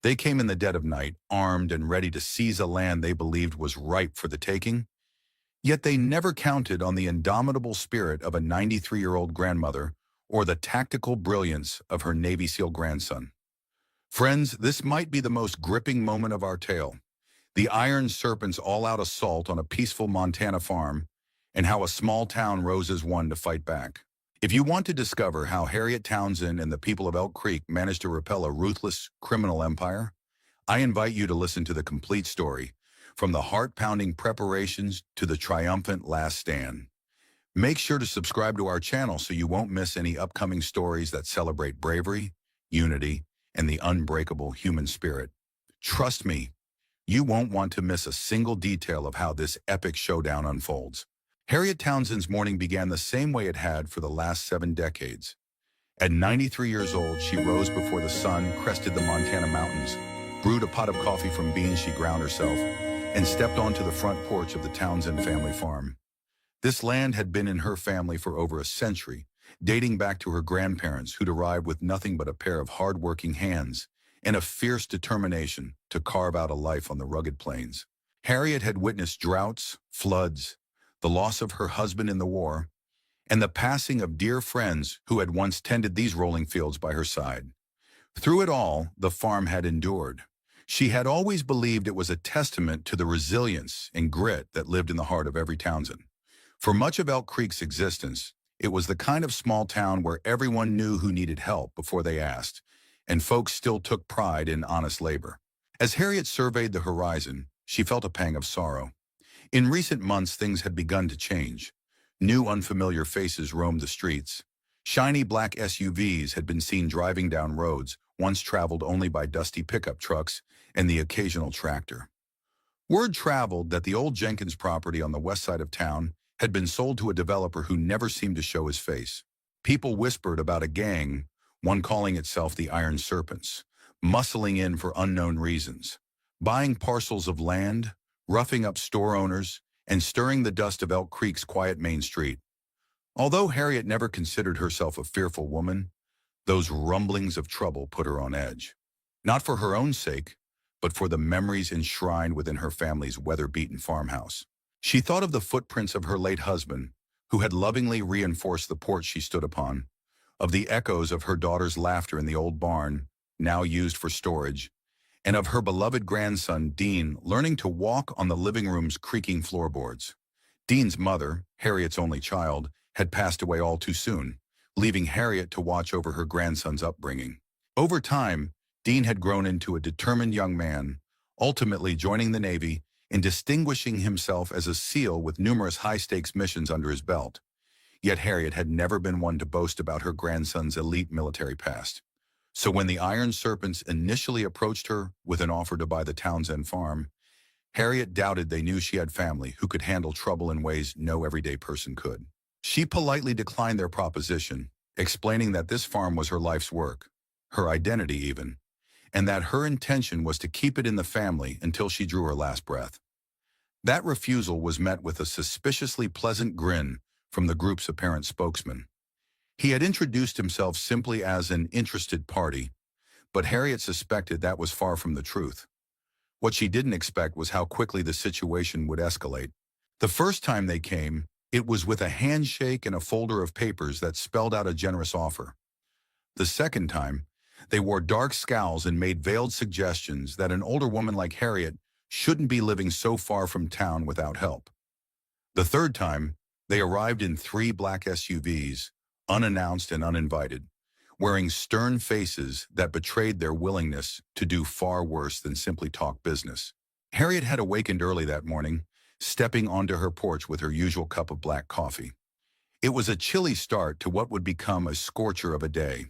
They came in the dead of night, armed and ready to seize a land they believed was ripe for the taking, yet they never counted on the indomitable spirit of a 93-year-old grandmother or the tactical brilliance of her Navy SEAL grandson. Friends, this might be the most gripping moment of our tale. The Iron Serpent's all-out assault on a peaceful Montana farm, and how a small town rose as one to fight back. If you want to discover how Harriet Townsend and the people of Elk Creek managed to repel a ruthless criminal empire, I invite you to listen to the complete story, from the heart-pounding preparations to the triumphant last stand. Make sure to subscribe to our channel so you won't miss any upcoming stories that celebrate bravery, unity, and the unbreakable human spirit. Trust me, you won't want to miss a single detail of how this epic showdown unfolds. Harriet Townsend's morning began the same way it had for the last 7 decades. At 93 years old, she rose before the sun crested the Montana mountains, brewed a pot of coffee from beans she ground herself, and stepped onto the front porch of the Townsend family farm. This land had been in her family for over a century, dating back to her grandparents who'd arrived with nothing but a pair of hard-working hands and a fierce determination to carve out a life on the rugged plains. Harriet had witnessed droughts, floods, the loss of her husband in the war, and the passing of dear friends who had once tended these rolling fields by her side. Through it all, the farm had endured. She had always believed it was a testament to the resilience and grit that lived in the heart of every Townsend. For much of Elk Creek's existence, it was the kind of small town where everyone knew who needed help before they asked, and folks still took pride in honest labor. As Harriet surveyed the horizon, she felt a pang of sorrow. In recent months, things had begun to change. New unfamiliar faces roamed the streets. Shiny black SUVs had been seen driving down roads once traveled only by dusty pickup trucks and the occasional tractor. Word traveled that the old Jenkins property on the west side of town had been sold to a developer who never seemed to show his face. People whispered about a gang, one calling itself the Iron Serpents, muscling in for unknown reasons, buying parcels of land, roughing up store owners, and stirring the dust of Elk Creek's quiet main street. Although Harriet never considered herself a fearful woman, those rumblings of trouble put her on edge. Not for her own sake, but for the memories enshrined within her family's weather-beaten farmhouse. She thought of the footprints of her late husband, who had lovingly reinforced the porch she stood upon, of the echoes of her daughter's laughter in the old barn, now used for storage, and of her beloved grandson, Dean, learning to walk on the living room's creaking floorboards. Dean's mother, Harriet's only child, had passed away all too soon, leaving Harriet to watch over her grandson's upbringing. Over time, Dean had grown into a determined young man, ultimately joining the Navy and distinguishing himself as a SEAL with numerous high-stakes missions under his belt. Yet Harriet had never been one to boast about her grandson's elite military past. So when the Iron Serpents initially approached her with an offer to buy the Townsend farm, Harriet doubted they knew she had family who could handle trouble in ways no everyday person could. She politely declined their proposition, explaining that this farm was her life's work, her identity even, and that her intention was to keep it in the family until she drew her last breath. That refusal was met with a suspiciously pleasant grin from the group's apparent spokesman. He had introduced himself simply as an interested party, but Harriet suspected that was far from the truth. What she didn't expect was how quickly the situation would escalate. The first time they came, it was with a handshake and a folder of papers that spelled out a generous offer. The second time, they wore dark scowls and made veiled suggestions that an older woman like Harriet shouldn't be living so far from town without help. The third time, they arrived in 3 black SUVs, unannounced and uninvited, wearing stern faces that betrayed their willingness to do far worse than simply talk business. Harriet had awakened early that morning, stepping onto her porch with her usual cup of black coffee. It was a chilly start to what would become a scorcher of a day.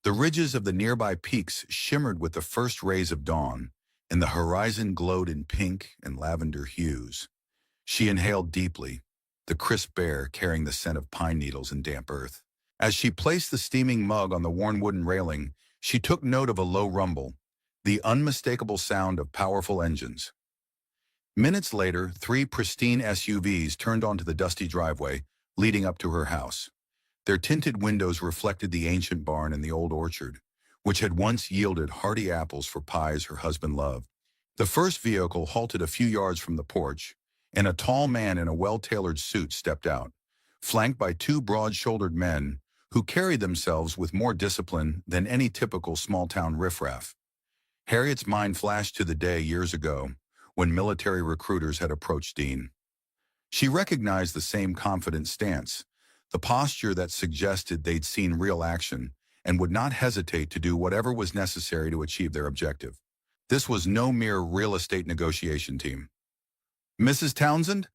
The ridges of the nearby peaks shimmered with the first rays of dawn, and the horizon glowed in pink and lavender hues. She inhaled deeply, the crisp air carrying the scent of pine needles and damp earth. As she placed the steaming mug on the worn wooden railing, she took note of a low rumble, the unmistakable sound of powerful engines. Minutes later, 3 pristine SUVs turned onto the dusty driveway leading up to her house. Their tinted windows reflected the ancient barn and the old orchard, which had once yielded hearty apples for pies her husband loved. The first vehicle halted a few yards from the porch, and a tall man in a well-tailored suit stepped out, flanked by two broad-shouldered men who carried themselves with more discipline than any typical small-town riffraff. Harriet's mind flashed to the day years ago when military recruiters had approached Dean. She recognized the same confident stance, the posture that suggested they'd seen real action and would not hesitate to do whatever was necessary to achieve their objective. This was no mere real estate negotiation team. "Mrs. Townsend?"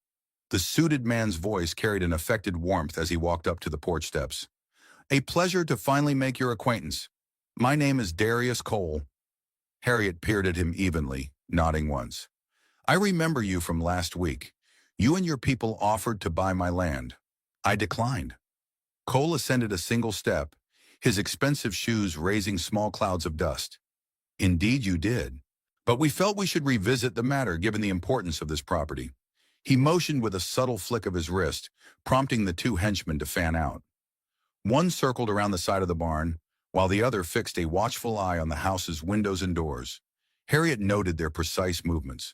The suited man's voice carried an affected warmth as he walked up to the porch steps. "A pleasure to finally make your acquaintance. My name is Darius Cole." Harriet peered at him evenly, nodding once. "I remember you from last week. You and your people offered to buy my land. I declined." Cole ascended a single step, his expensive shoes raising small clouds of dust. "Indeed you did. But we felt we should revisit the matter given the importance of this property." He motioned with a subtle flick of his wrist, prompting the two henchmen to fan out. One circled around the side of the barn, while the other fixed a watchful eye on the house's windows and doors. Harriet noted their precise movements.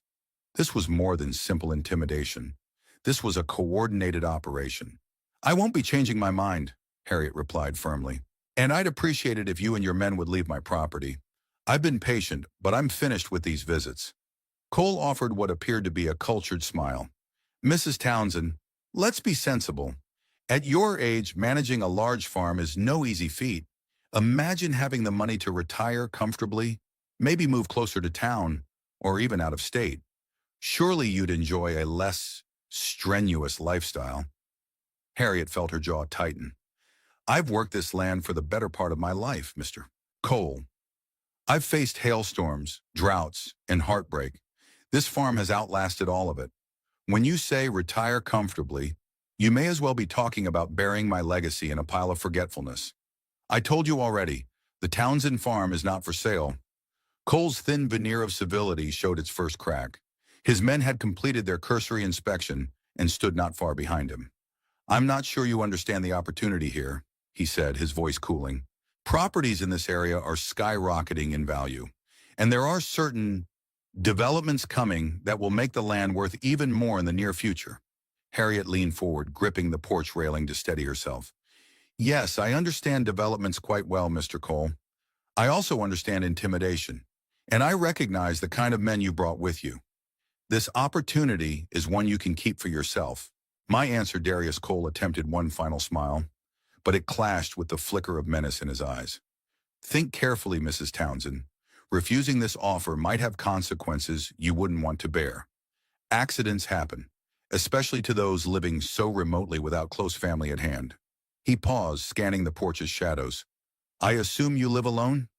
This was more than simple intimidation. This was a coordinated operation. "I won't be changing my mind," Harriet replied firmly. "And I'd appreciate it if you and your men would leave my property. I've been patient, but I'm finished with these visits." Cole offered what appeared to be a cultured smile. "Mrs. Townsend, let's be sensible. At your age, managing a large farm is no easy feat. Imagine having the money to retire comfortably, maybe move closer to town, or even out of state. Surely you'd enjoy a less strenuous lifestyle." Harriet felt her jaw tighten. "I've worked this land for the better part of my life, Mr. Cole. I've faced hailstorms, droughts, and heartbreak. This farm has outlasted all of it. When you say retire comfortably, you may as well be talking about burying my legacy in a pile of forgetfulness. I told you already, the Townsend farm is not for sale." Cole's thin veneer of civility showed its first crack. His men had completed their cursory inspection and stood not far behind him. "I'm not sure you understand the opportunity here," he said, his voice cooling. "Properties in this area are skyrocketing in value, and there are certain developments coming that will make the land worth even more in the near future." Harriet leaned forward, gripping the porch railing to steady herself. "Yes, I understand developments quite well, Mr. Cole. I also understand intimidation, and I recognize the kind of men you brought with you. This opportunity is one you can keep for yourself." "My answer," Darius Cole attempted one final smile, but it clashed with the flicker of menace in his eyes. "Think carefully, Mrs. Townsend. Refusing this offer might have consequences you wouldn't want to bear. Accidents happen, especially to those living so remotely without close family at hand." He paused, scanning the porch's shadows. "I assume you live alone?"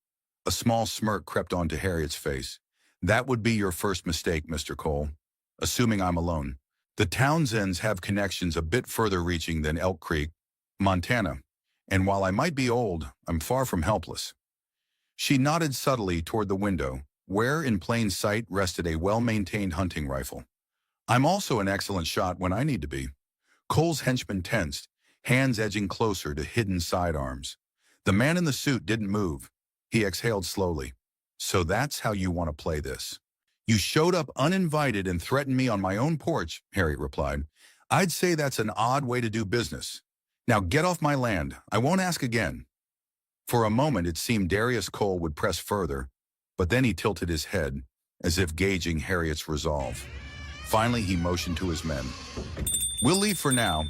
A small smirk crept onto Harriet's face. "That would be your first mistake, Mr. Cole. Assuming I'm alone. The Townsends have connections a bit further reaching than Elk Creek, Montana, and while I might be old, I'm far from helpless." She nodded subtly toward the window, where in plain sight rested a well-maintained hunting rifle. "I'm also an excellent shot when I need to be." Cole's henchman tensed, hands edging closer to hidden sidearms. The man in the suit didn't move. He exhaled slowly. "So that's how you want to play this?" "You showed up uninvited and threatened me on my own porch," Harriet replied. "I'd say that's an odd way to do business. Now get off my land. I won't ask again." For a moment it seemed Darius Cole would press further, but then he tilted his head, as if gauging Harriet's resolve. Finally he motioned to his men. "We'll leave for now,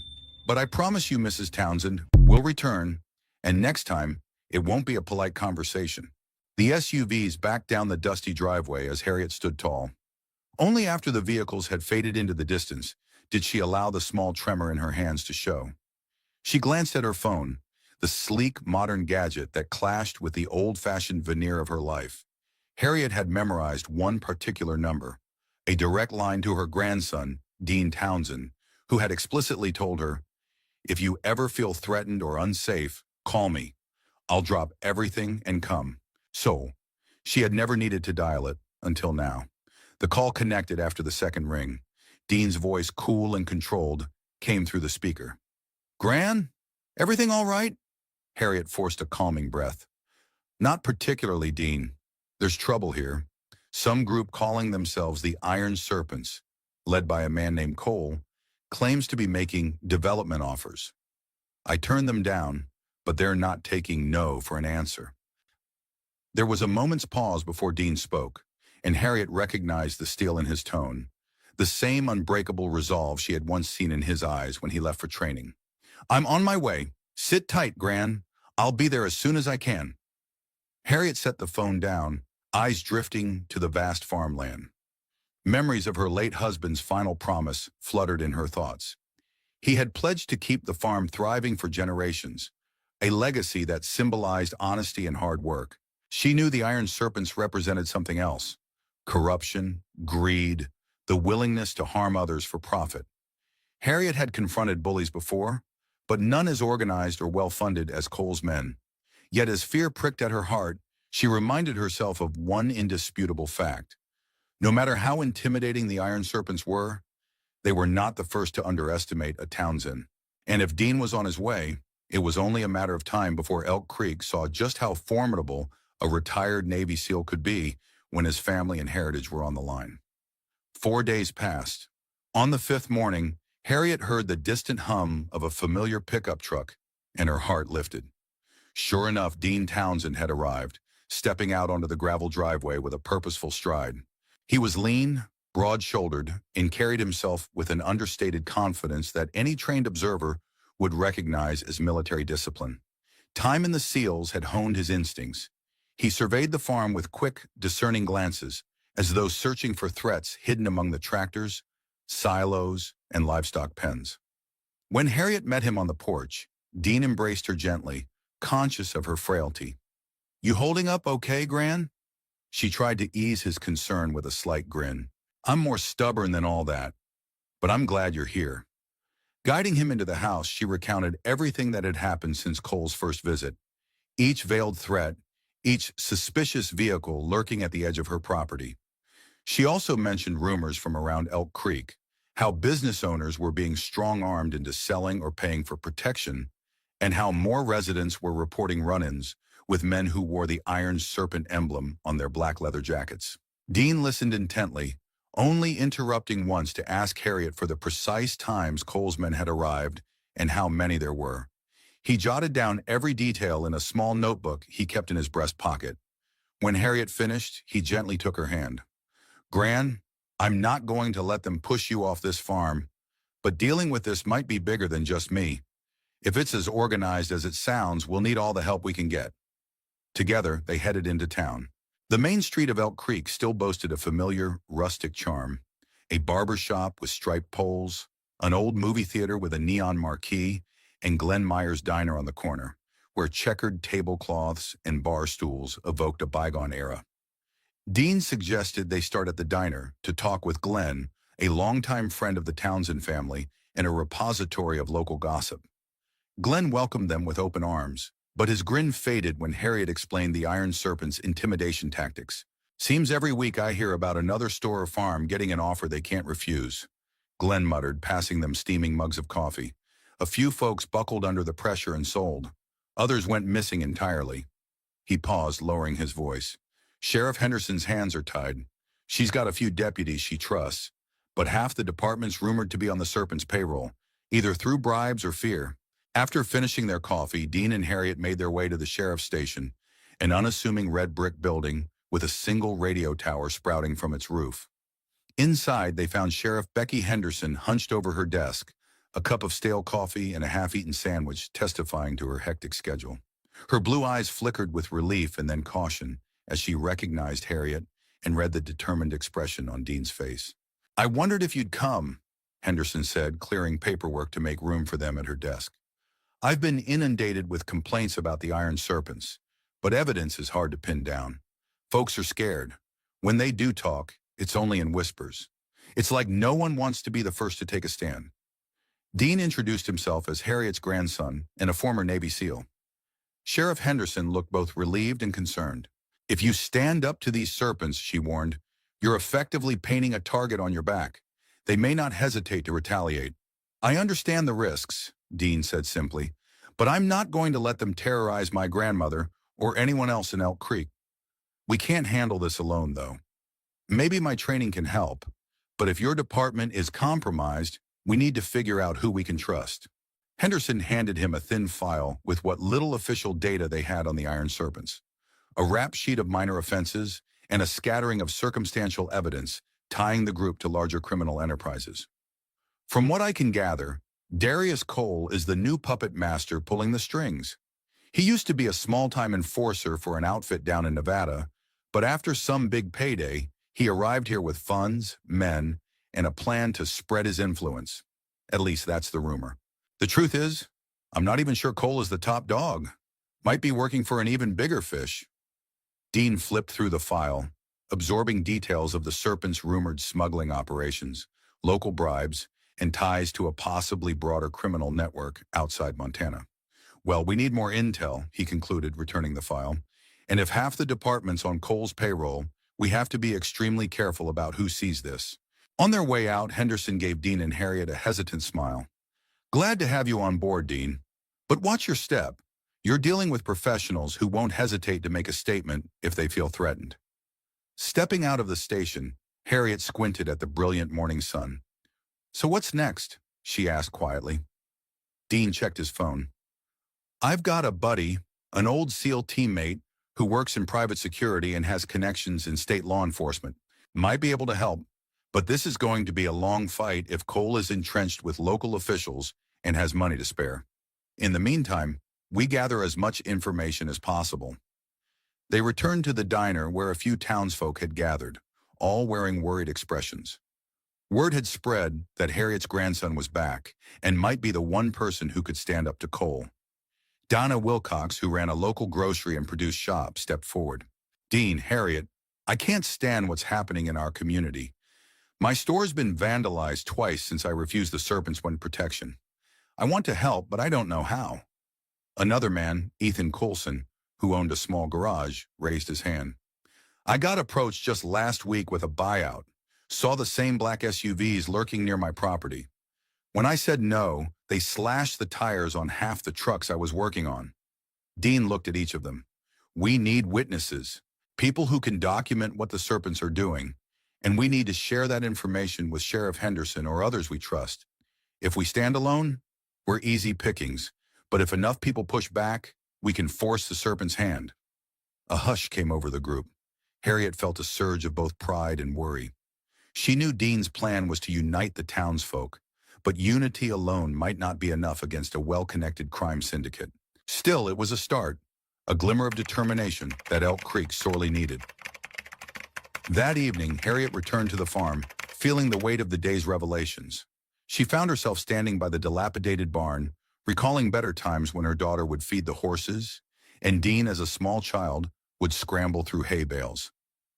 but I promise you, Mrs. Townsend, we'll return, and next time, it won't be a polite conversation." The SUVs backed down the dusty driveway as Harriet stood tall. Only after the vehicles had faded into the distance did she allow the small tremor in her hands to show. She glanced at her phone, the sleek, modern gadget that clashed with the old-fashioned veneer of her life. Harriet had memorized one particular number, a direct line to her grandson, Dean Townsend, who had explicitly told her, "If you ever feel threatened or unsafe, call me. I'll drop everything and come." So, she had never needed to dial it until now. The call connected after the second ring. Dean's voice, cool and controlled, came through the speaker. "Gran, everything all right?" Harriet forced a calming breath. Not particularly, Dean. There's trouble here. Some group calling themselves the Iron Serpents, led by a man named Cole, claims to be making development offers. I turned them down, but they're not taking no for an answer. There was a moment's pause before Dean spoke, and Harriet recognized the steel in his tone, the same unbreakable resolve she had once seen in his eyes when he left for training. I'm on my way. Sit tight, Gran. I'll be there as soon as I can. Harriet set the phone down, eyes drifting to the vast farmland. Memories of her late husband's final promise fluttered in her thoughts. He had pledged to keep the farm thriving for generations, a legacy that symbolized honesty and hard work. She knew the Iron Serpents represented something else: corruption, greed, the willingness to harm others for profit. Harriet had confronted bullies before, but none as organized or well-funded as Cole's men. Yet as fear pricked at her heart, she reminded herself of one indisputable fact. No matter how intimidating the Iron Serpents were, they were not the first to underestimate a Townsend. And if Dean was on his way, it was only a matter of time before Elk Creek saw just how formidable a retired Navy SEAL could be when his family and heritage were on the line. 4 days passed. On the 5th morning, Harriet heard the distant hum of a familiar pickup truck, and her heart lifted. Sure enough, Dean Townsend had arrived, stepping out onto the gravel driveway with a purposeful stride. He was lean, broad-shouldered, and carried himself with an understated confidence that any trained observer would recognize as military discipline. Time in the SEALs had honed his instincts. He surveyed the farm with quick, discerning glances, as though searching for threats hidden among the tractors, silos, and livestock pens. When Harriet met him on the porch, Dean embraced her gently, conscious of her frailty. You holding up okay, Gran? She tried to ease his concern with a slight grin. I'm more stubborn than all that, but I'm glad you're here. Guiding him into the house, she recounted everything that had happened since Cole's first visit. Each veiled threat, each suspicious vehicle lurking at the edge of her property. She also mentioned rumors from around Elk Creek, how business owners were being strong-armed into selling or paying for protection, and how more residents were reporting run-ins with men who wore the Iron Serpent emblem on their black leather jackets. Dean listened intently, only interrupting once to ask Harriet for the precise times Cole's men had arrived and how many there were. He jotted down every detail in a small notebook he kept in his breast pocket. When Harriet finished, he gently took her hand. Gran, I'm not going to let them push you off this farm, but dealing with this might be bigger than just me. If it's as organized as it sounds, we'll need all the help we can get. Together, they headed into town. The main street of Elk Creek still boasted a familiar, rustic charm. A barber shop with striped poles, an old movie theater with a neon marquee, and Glenn Meyer's diner on the corner, where checkered tablecloths and bar stools evoked a bygone era. Dean suggested they start at the diner to talk with Glenn, a longtime friend of the Townsend family and a repository of local gossip. Glenn welcomed them with open arms, but his grin faded when Harriet explained the Iron Serpent's intimidation tactics. Seems every week I hear about another store or farm getting an offer they can't refuse, Glenn muttered, passing them steaming mugs of coffee. A few folks buckled under the pressure and sold. Others went missing entirely. He paused, lowering his voice. Sheriff Henderson's hands are tied. She's got a few deputies she trusts, but half the department's rumored to be on the Serpent's payroll, either through bribes or fear. After finishing their coffee, Dean and Harriet made their way to the sheriff's station, an unassuming red brick building with a single radio tower sprouting from its roof. Inside, they found Sheriff Becky Henderson hunched over her desk, a cup of stale coffee and a half-eaten sandwich testifying to her hectic schedule. Her blue eyes flickered with relief and then caution as she recognized Harriet and read the determined expression on Dean's face. I wondered if you'd come, Henderson said, clearing paperwork to make room for them at her desk. I've been inundated with complaints about the Iron Serpents, but evidence is hard to pin down. Folks are scared. When they do talk, it's only in whispers. It's like no one wants to be the first to take a stand. Dean introduced himself as Harriet's grandson and a former Navy SEAL. Sheriff Henderson looked both relieved and concerned. If you stand up to these serpents, she warned, you're effectively painting a target on your back. They may not hesitate to retaliate. I understand the risks, Dean said simply, but I'm not going to let them terrorize my grandmother or anyone else in Elk Creek. We can't handle this alone, though. Maybe my training can help, but if your department is compromised, we need to figure out who we can trust. Henderson handed him a thin file with what little official data they had on the Iron Serpents, a rap sheet of minor offenses, and a scattering of circumstantial evidence tying the group to larger criminal enterprises. From what I can gather, Darius Cole is the new puppet master pulling the strings. He used to be a small-time enforcer for an outfit down in Nevada, but after some big payday, he arrived here with funds, men, and a plan to spread his influence. At least that's the rumor. The truth is, I'm not even sure Cole is the top dog. Might be working for an even bigger fish. Dean flipped through the file, absorbing details of the Serpent's rumored smuggling operations, local bribes, and ties to a possibly broader criminal network outside Montana. Well, we need more intel, he concluded, returning the file. And if half the department's on Cole's payroll, we have to be extremely careful about who sees this. On their way out, Henderson gave Dean and Harriet a hesitant smile. Glad to have you on board, Dean. But watch your step. You're dealing with professionals who won't hesitate to make a statement if they feel threatened. Stepping out of the station, Harriet squinted at the brilliant morning sun. So what's next? She asked quietly. Dean checked his phone. I've got a buddy, an old SEAL teammate, who works in private security and has connections in state law enforcement. Might be able to help, but this is going to be a long fight if Cole is entrenched with local officials and has money to spare. In the meantime, we gather as much information as possible. They returned to the diner where a few townsfolk had gathered, all wearing worried expressions. Word had spread that Harriet's grandson was back and might be the one person who could stand up to Cole. Donna Wilcox, who ran a local grocery and produce shop, stepped forward. Dean, Harriet, I can't stand what's happening in our community. My store's been vandalized twice since I refused the Serpents one protection. I want to help, but I don't know how. Another man, Ethan Coulson, who owned a small garage, raised his hand. I got approached just last week with a buyout. Saw the same black SUVs lurking near my property. When I said no, they slashed the tires on half the trucks I was working on. Dean looked at each of them. We need witnesses, people who can document what the Serpents are doing, and we need to share that information with Sheriff Henderson or others we trust. If we stand alone, we're easy pickings, but if enough people push back, we can force the Serpent's hand. A hush came over the group. Harriet felt a surge of both pride and worry. She knew Dean's plan was to unite the townsfolk, but unity alone might not be enough against a well-connected crime syndicate. Still, it was a start, a glimmer of determination that Elk Creek sorely needed. That evening, Harriet returned to the farm, feeling the weight of the day's revelations. She found herself standing by the dilapidated barn, recalling better times when her daughter would feed the horses, and Dean, as a small child, would scramble through hay bales.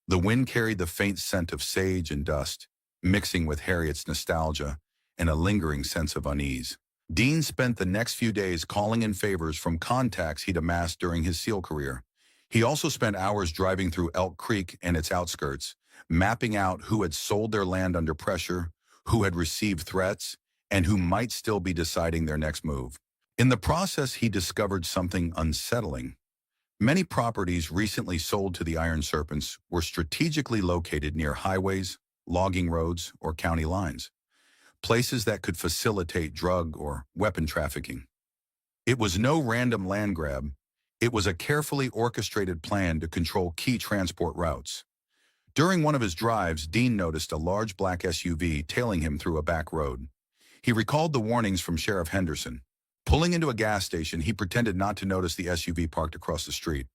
The wind carried the faint scent of sage and dust, mixing with Harriet's nostalgia and a lingering sense of unease. Dean spent the next few days calling in favors from contacts he'd amassed during his SEAL career. He also spent hours driving through Elk Creek and its outskirts, mapping out who had sold their land under pressure, who had received threats, and who might still be deciding their next move. In the process, he discovered something unsettling. Many properties recently sold to the Iron Serpents were strategically located near highways, logging roads, or county lines, places that could facilitate drug or weapon trafficking. It was no random land grab. It was a carefully orchestrated plan to control key transport routes. During one of his drives, Dean noticed a large black SUV tailing him through a back road. He recalled the warnings from Sheriff Henderson. Pulling into a gas station, he pretended not to notice the SUV parked across the street.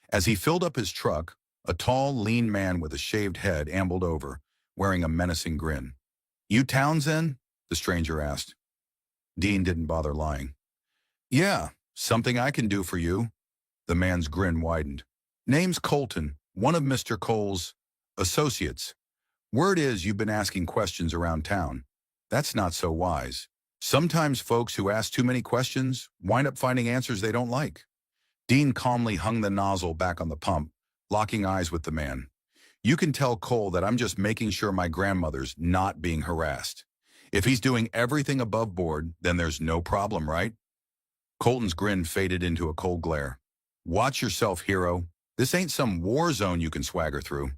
As he filled up his truck, a tall, lean man with a shaved head ambled over, wearing a menacing grin. "You Townsend?" the stranger asked. Dean didn't bother lying. "Yeah, something I can do for you." The man's grin widened. "Name's Colton, one of Mr. Cole's associates. Word is you've been asking questions around town. That's not so wise. Sometimes folks who ask too many questions wind up finding answers they don't like." Dean calmly hung the nozzle back on the pump, locking eyes with the man. "You can tell Cole that I'm just making sure my grandmother's not being harassed. If he's doing everything above board, then there's no problem, right?" Colton's grin faded into a cold glare. Watch yourself, hero. This ain't some war zone you can swagger through.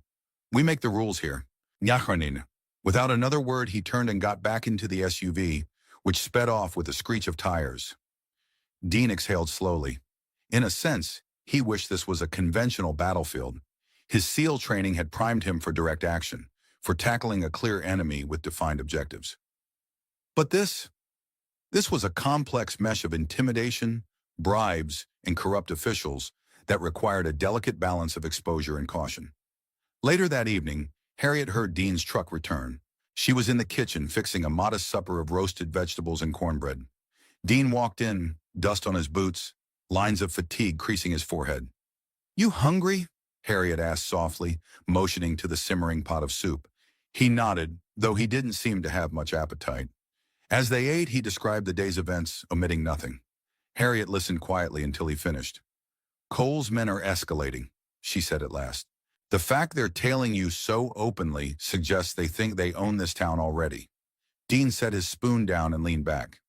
We make the rules here. Nyachanin. Without another word, he turned and got back into the SUV, which sped off with a screech of tires. Dean exhaled slowly. In a sense, he wished this was a conventional battlefield. His SEAL training had primed him for direct action, for tackling a clear enemy with defined objectives. But this was a complex mesh of intimidation, bribes, and corrupt officials that required a delicate balance of exposure and caution. Later that evening, Harriet heard Dean's truck return. She was in the kitchen fixing a modest supper of roasted vegetables and cornbread. Dean walked in, dust on his boots, lines of fatigue creasing his forehead. "You hungry?" Harriet asked softly, motioning to the simmering pot of soup. He nodded, though he didn't seem to have much appetite. As they ate, he described the day's events, omitting nothing. Harriet listened quietly until he finished. "Cole's men are escalating," she said at last. "The fact they're tailing you so openly suggests they think they own this town already." Dean set his spoon down and leaned back.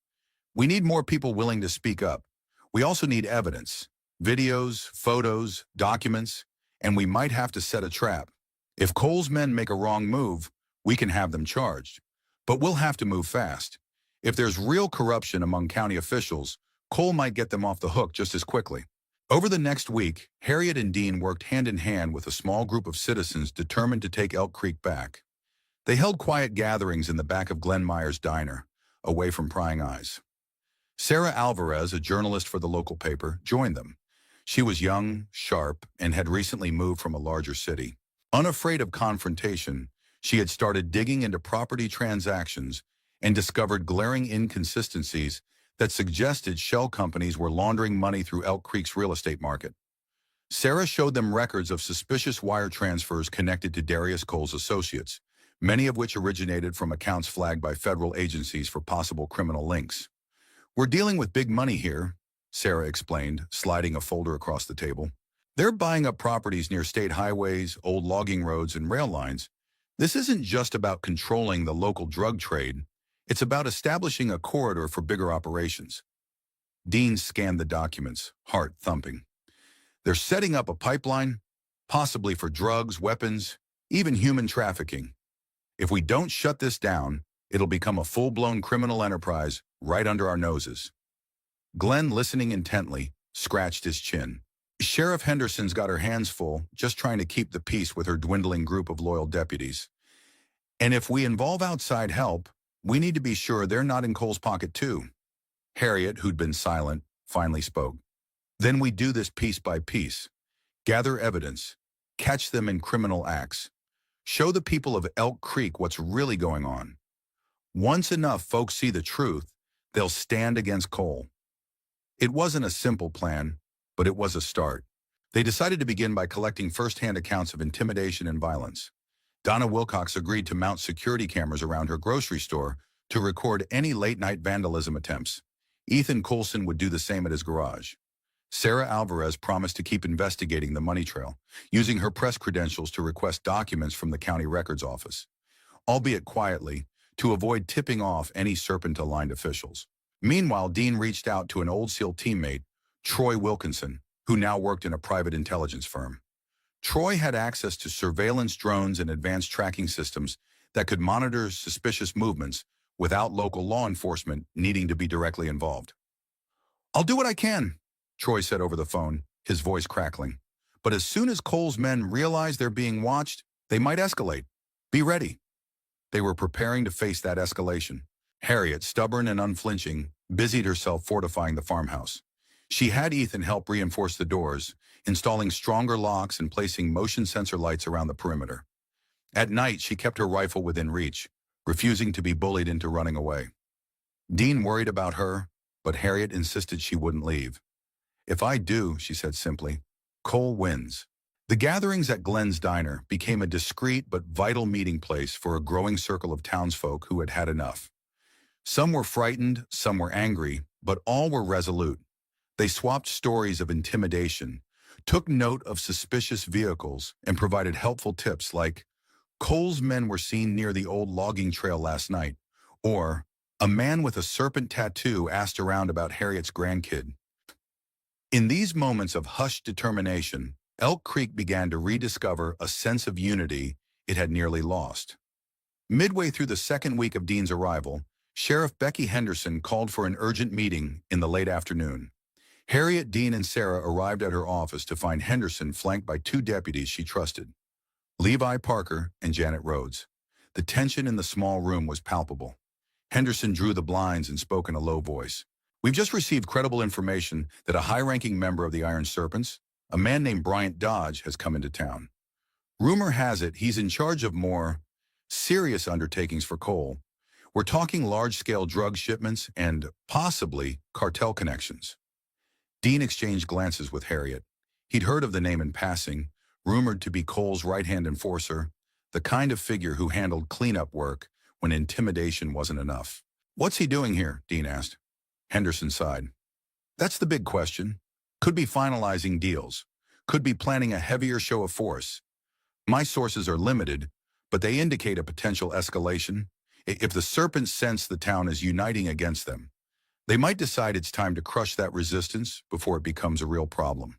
"We need more people willing to speak up. We also need evidence. Videos, photos, documents, and we might have to set a trap. If Cole's men make a wrong move, we can have them charged. But we'll have to move fast. If there's real corruption among county officials, Cole might get them off the hook just as quickly." Over the next week, Harriet and Dean worked hand in hand with a small group of citizens determined to take Elk Creek back. They held quiet gatherings in the back of Glenn Meyer's diner, away from prying eyes. Sarah Alvarez, a journalist for the local paper, joined them. She was young, sharp, and had recently moved from a larger city. Unafraid of confrontation, she had started digging into property transactions and discovered glaring inconsistencies that suggested shell companies were laundering money through Elk Creek's real estate market. Sarah showed them records of suspicious wire transfers connected to Darius Cole's associates, many of which originated from accounts flagged by federal agencies for possible criminal links. "We're dealing with big money here," Sarah explained, sliding a folder across the table. "They're buying up properties near state highways, old logging roads, and rail lines. This isn't just about controlling the local drug trade. It's about establishing a corridor for bigger operations." Dean scanned the documents, heart thumping. "They're setting up a pipeline, possibly for drugs, weapons, even human trafficking. If we don't shut this down, it'll become a full-blown criminal enterprise right under our noses." Glenn, listening intently, scratched his chin. "Sheriff Henderson's got her hands full, just trying to keep the peace with her dwindling group of loyal deputies. And if we involve outside help, we need to be sure they're not in Cole's pocket too." Harriet, who'd been silent, finally spoke. "Then we do this piece by piece. Gather evidence. Catch them in criminal acts. Show the people of Elk Creek what's really going on. Once enough folks see the truth, they'll stand against Cole." It wasn't a simple plan, but it was a start. They decided to begin by collecting first-hand accounts of intimidation and violence. Donna Wilcox agreed to mount security cameras around her grocery store to record any late-night vandalism attempts. Ethan Coulson would do the same at his garage. Sarah Alvarez promised to keep investigating the money trail, using her press credentials to request documents from the county records office, albeit quietly, to avoid tipping off any serpent-aligned officials. Meanwhile, Dean reached out to an old SEAL teammate, Troy Wilkinson, who now worked in a private intelligence firm. Troy had access to surveillance drones and advanced tracking systems that could monitor suspicious movements without local law enforcement needing to be directly involved. "I'll do what I can," Troy said over the phone, his voice crackling. "But as soon as Cole's men realize they're being watched, they might escalate. Be ready." They were preparing to face that escalation. Harriet, stubborn and unflinching, busied herself fortifying the farmhouse. She had Ethan help reinforce the doors, installing stronger locks and placing motion sensor lights around the perimeter. At night, she kept her rifle within reach, refusing to be bullied into running away. Dean worried about her, but Harriet insisted she wouldn't leave. "If I do," she said simply, "Cole wins." The gatherings at Glenn's diner became a discreet but vital meeting place for a growing circle of townsfolk who had had enough. Some were frightened, some were angry, but all were resolute. They swapped stories of intimidation, took note of suspicious vehicles, and provided helpful tips like, "Cole's men were seen near the old logging trail last night," or "A man with a serpent tattoo asked around about Harriet's grandkid." In these moments of hushed determination, Elk Creek began to rediscover a sense of unity it had nearly lost. Midway through the second week of Dean's arrival, Sheriff Becky Henderson called for an urgent meeting in the late afternoon. Harriet, Dean, and Sarah arrived at her office to find Henderson flanked by two deputies she trusted, Levi Parker and Janet Rhodes. The tension in the small room was palpable. Henderson drew the blinds and spoke in a low voice. "We've just received credible information that a high-ranking member of the Iron Serpents, a man named Bryant Dodge, has come into town. Rumor has it he's in charge of more serious undertakings for coal. We're talking large-scale drug shipments and possibly cartel connections." Dean exchanged glances with Harriet. He'd heard of the name in passing, rumored to be Cole's right-hand enforcer, the kind of figure who handled cleanup work when intimidation wasn't enough. "What's he doing here?" Dean asked. Henderson sighed. "That's the big question. Could be finalizing deals. Could be planning a heavier show of force. My sources are limited, but they indicate a potential escalation. If the Serpents sense the town is uniting against them, they might decide it's time to crush that resistance before it becomes a real problem."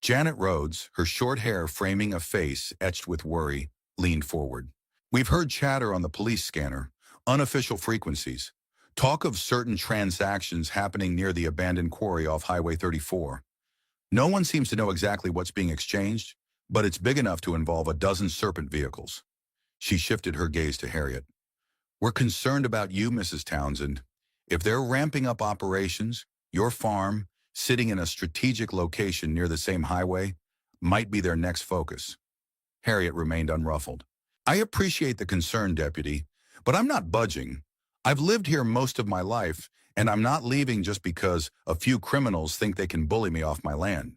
Janet Rhodes, her short hair framing a face etched with worry, leaned forward. "We've heard chatter on the police scanner, unofficial frequencies, talk of certain transactions happening near the abandoned quarry off Highway 34. No one seems to know exactly what's being exchanged, but it's big enough to involve a dozen Serpent vehicles." She shifted her gaze to Harriet. "We're concerned about you, Mrs. Townsend. If they're ramping up operations, your farm, sitting in a strategic location near the same highway, might be their next focus." Harriet remained unruffled. "I appreciate the concern, Deputy, but I'm not budging. I've lived here most of my life, and I'm not leaving just because a few criminals think they can bully me off my land."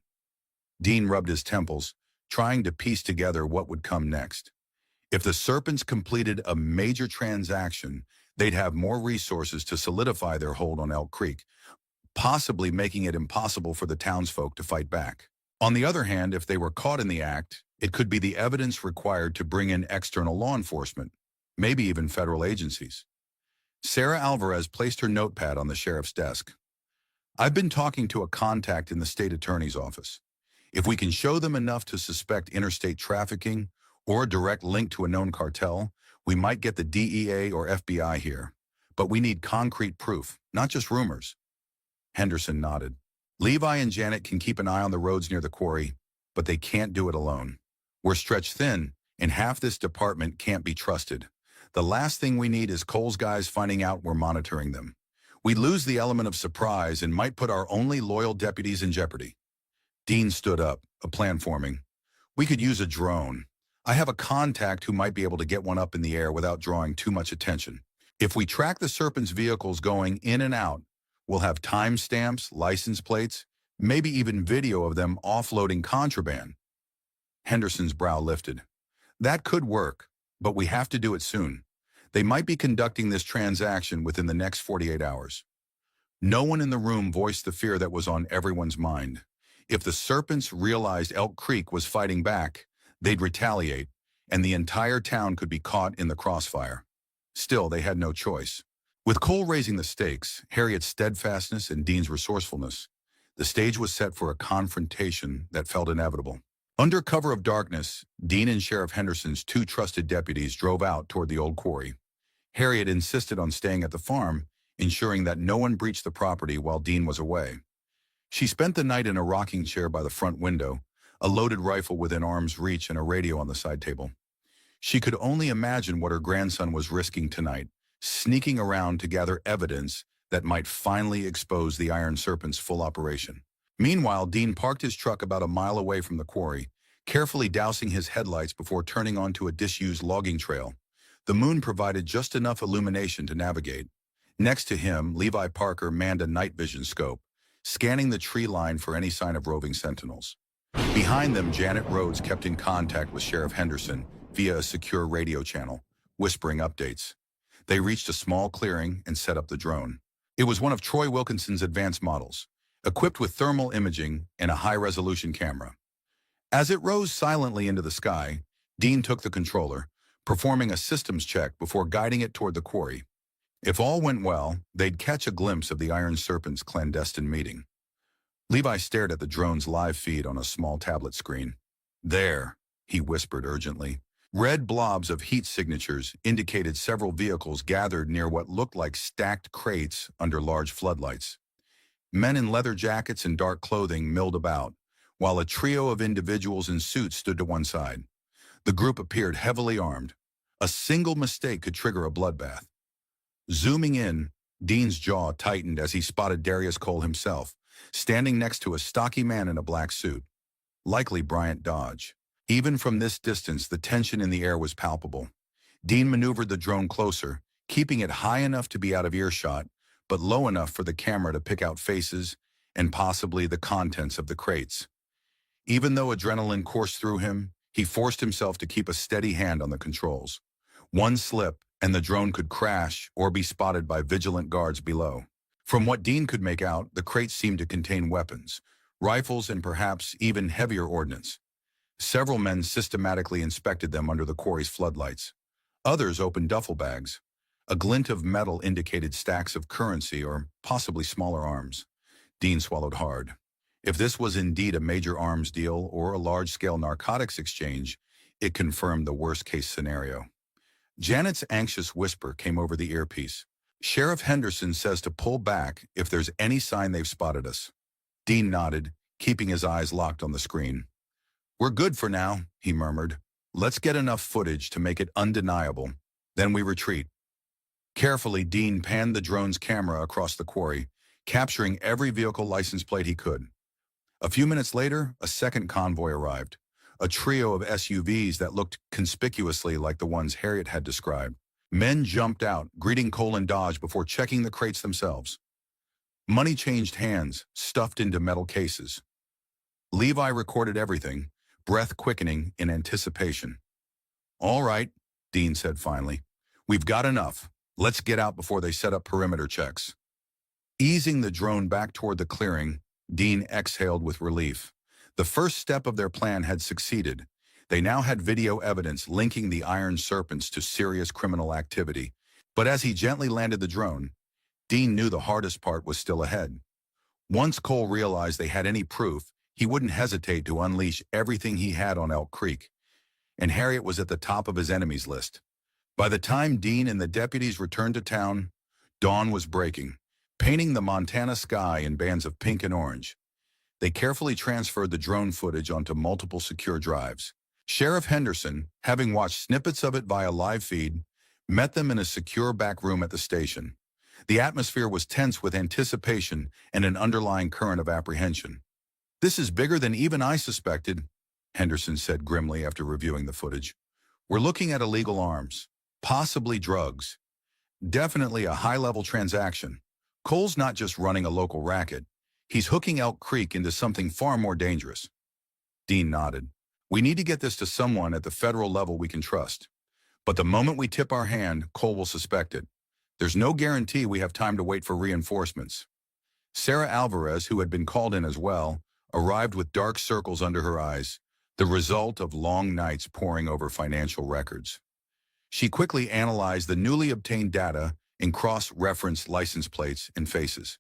Dean rubbed his temples, trying to piece together what would come next. If the Serpents completed a major transaction, they'd have more resources to solidify their hold on Elk Creek, possibly making it impossible for the townsfolk to fight back. On the other hand, if they were caught in the act, it could be the evidence required to bring in external law enforcement, maybe even federal agencies. Sarah Alvarez placed her notepad on the sheriff's desk. "I've been talking to a contact in the state attorney's office. If we can show them enough to suspect interstate trafficking or a direct link to a known cartel, we might get the DEA or FBI here. But we need concrete proof, not just rumors." Henderson nodded. "Levi and Janet can keep an eye on the roads near the quarry, but they can't do it alone. We're stretched thin, and half this department can't be trusted. The last thing we need is Cole's guys finding out we're monitoring them. We'd lose the element of surprise and might put our only loyal deputies in jeopardy." Dean stood up, a plan forming. "We could use a drone. I have a contact who might be able to get one up in the air without drawing too much attention. If we track the Serpents' vehicles going in and out, we'll have timestamps, license plates, maybe even video of them offloading contraband." Henderson's brow lifted. "That could work, but we have to do it soon. They might be conducting this transaction within the next 48 hours. No one in the room voiced the fear that was on everyone's mind. If the Serpents realized Elk Creek was fighting back, they'd retaliate, and the entire town could be caught in the crossfire. Still, they had no choice. With Cole raising the stakes, Harriet's steadfastness and Dean's resourcefulness, the stage was set for a confrontation that felt inevitable. Under cover of darkness, Dean and Sheriff Henderson's two trusted deputies drove out toward the old quarry. Harriet insisted on staying at the farm, ensuring that no one breached the property while Dean was away. She spent the night in a rocking chair by the front window, a loaded rifle within arm's reach and a radio on the side table. She could only imagine what her grandson was risking tonight, sneaking around to gather evidence that might finally expose the Iron Serpent's full operation. Meanwhile, Dean parked his truck about a mile away from the quarry, carefully dousing his headlights before turning onto a disused logging trail. The moon provided just enough illumination to navigate. Next to him, Levi Parker manned a night vision scope, scanning the tree line for any sign of roving sentinels. Behind them, Janet Rhodes kept in contact with Sheriff Henderson via a secure radio channel, whispering updates. They reached a small clearing and set up the drone. It was one of Troy Wilkinson's advanced models, equipped with thermal imaging and a high-resolution camera. As it rose silently into the sky, Dean took the controller, performing a systems check before guiding it toward the quarry. If all went well, they'd catch a glimpse of the Iron Serpent's clandestine meeting. Levi stared at the drone's live feed on a small tablet screen. There, he whispered urgently. Red blobs of heat signatures indicated several vehicles gathered near what looked like stacked crates under large floodlights. Men in leather jackets and dark clothing milled about, while a trio of individuals in suits stood to one side. The group appeared heavily armed. A single mistake could trigger a bloodbath. Zooming in, Dean's jaw tightened as he spotted Darius Cole himself, standing next to a stocky man in a black suit. Likely Bryant Dodge. Even from this distance, the tension in the air was palpable. Dean maneuvered the drone closer, keeping it high enough to be out of earshot, but low enough for the camera to pick out faces and possibly the contents of the crates. Even though adrenaline coursed through him, he forced himself to keep a steady hand on the controls. One slip, and the drone could crash or be spotted by vigilant guards below. From what Dean could make out, the crates seemed to contain weapons, rifles and perhaps even heavier ordnance. Several men systematically inspected them under the quarry's floodlights. Others opened duffel bags. A glint of metal indicated stacks of currency or possibly smaller arms. Dean swallowed hard. If this was indeed a major arms deal or a large-scale narcotics exchange, it confirmed the worst-case scenario. Janet's anxious whisper came over the earpiece. Sheriff Henderson says to pull back if there's any sign they've spotted us. Dean nodded, keeping his eyes locked on the screen. We're good for now, he murmured. Let's get enough footage to make it undeniable. Then we retreat. Carefully, Dean panned the drone's camera across the quarry, capturing every vehicle license plate he could. A few minutes later, a second convoy arrived, a trio of SUVs that looked conspicuously like the ones Harriet had described. Men jumped out, greeting Cole and Dodge before checking the crates themselves. Money changed hands, stuffed into metal cases. Levi recorded everything, breath quickening in anticipation. All right, Dean said finally. We've got enough. Let's get out before they set up perimeter checks. Easing the drone back toward the clearing, Dean exhaled with relief. The first step of their plan had succeeded. They now had video evidence linking the Iron Serpents to serious criminal activity. But as he gently landed the drone, Dean knew the hardest part was still ahead. Once Cole realized they had any proof, he wouldn't hesitate to unleash everything he had on Elk Creek. And Harriet was at the top of his enemies list. By the time Dean and the deputies returned to town, dawn was breaking, painting the Montana sky in bands of pink and orange. They carefully transferred the drone footage onto multiple secure drives. Sheriff Henderson, having watched snippets of it via live feed, met them in a secure back room at the station. The atmosphere was tense with anticipation and an underlying current of apprehension. This is bigger than even I suspected, Henderson said grimly after reviewing the footage. We're looking at illegal arms, possibly drugs. Definitely a high-level transaction. Cole's not just running a local racket. He's hooking Elk Creek into something far more dangerous. Dean nodded. We need to get this to someone at the federal level we can trust. But the moment we tip our hand, Cole will suspect it. There's no guarantee we have time to wait for reinforcements. Sarah Alvarez, who had been called in as well, arrived with dark circles under her eyes, the result of long nights poring over financial records. She quickly analyzed the newly obtained data and cross-referenced license plates and faces.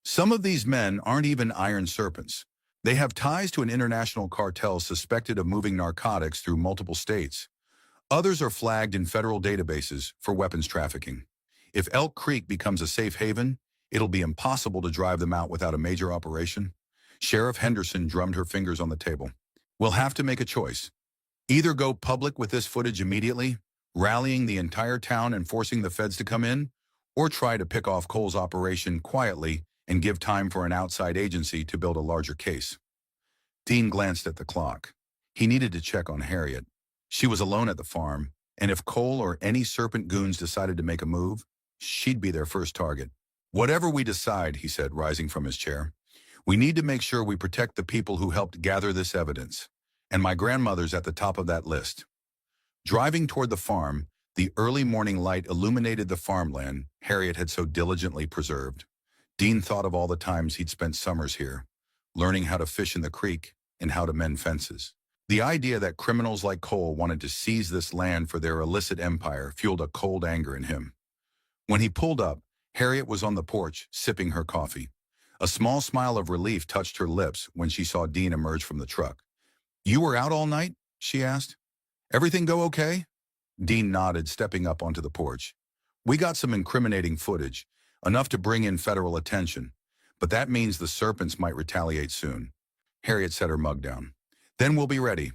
Some of these men aren't even Iron Serpents. They have ties to an international cartel suspected of moving narcotics through multiple states. Others are flagged in federal databases for weapons trafficking. If Elk Creek becomes a safe haven, it'll be impossible to drive them out without a major operation. Sheriff Henderson drummed her fingers on the table. We'll have to make a choice. Either go public with this footage immediately, rallying the entire town and forcing the feds to come in, or try to pick off Cole's operation quietly and give time for an outside agency to build a larger case. Dean glanced at the clock. He needed to check on Harriet. She was alone at the farm, and if Cole or any Serpent goons decided to make a move, she'd be their first target. Whatever we decide, he said, rising from his chair, we need to make sure we protect the people who helped gather this evidence, and my grandmother's at the top of that list. Driving toward the farm, the early morning light illuminated the farmland Harriet had so diligently preserved. Dean thought of all the times he'd spent summers here, learning how to fish in the creek and how to mend fences. The idea that criminals like Cole wanted to seize this land for their illicit empire fueled a cold anger in him. When he pulled up, Harriet was on the porch, sipping her coffee. A small smile of relief touched her lips when she saw Dean emerge from the truck. "You were out all night?" she asked. "Everything go okay?" Dean nodded, stepping up onto the porch. "We got some incriminating footage, enough to bring in federal attention. But that means the serpents might retaliate soon." Harriet set her mug down. "Then we'll be ready."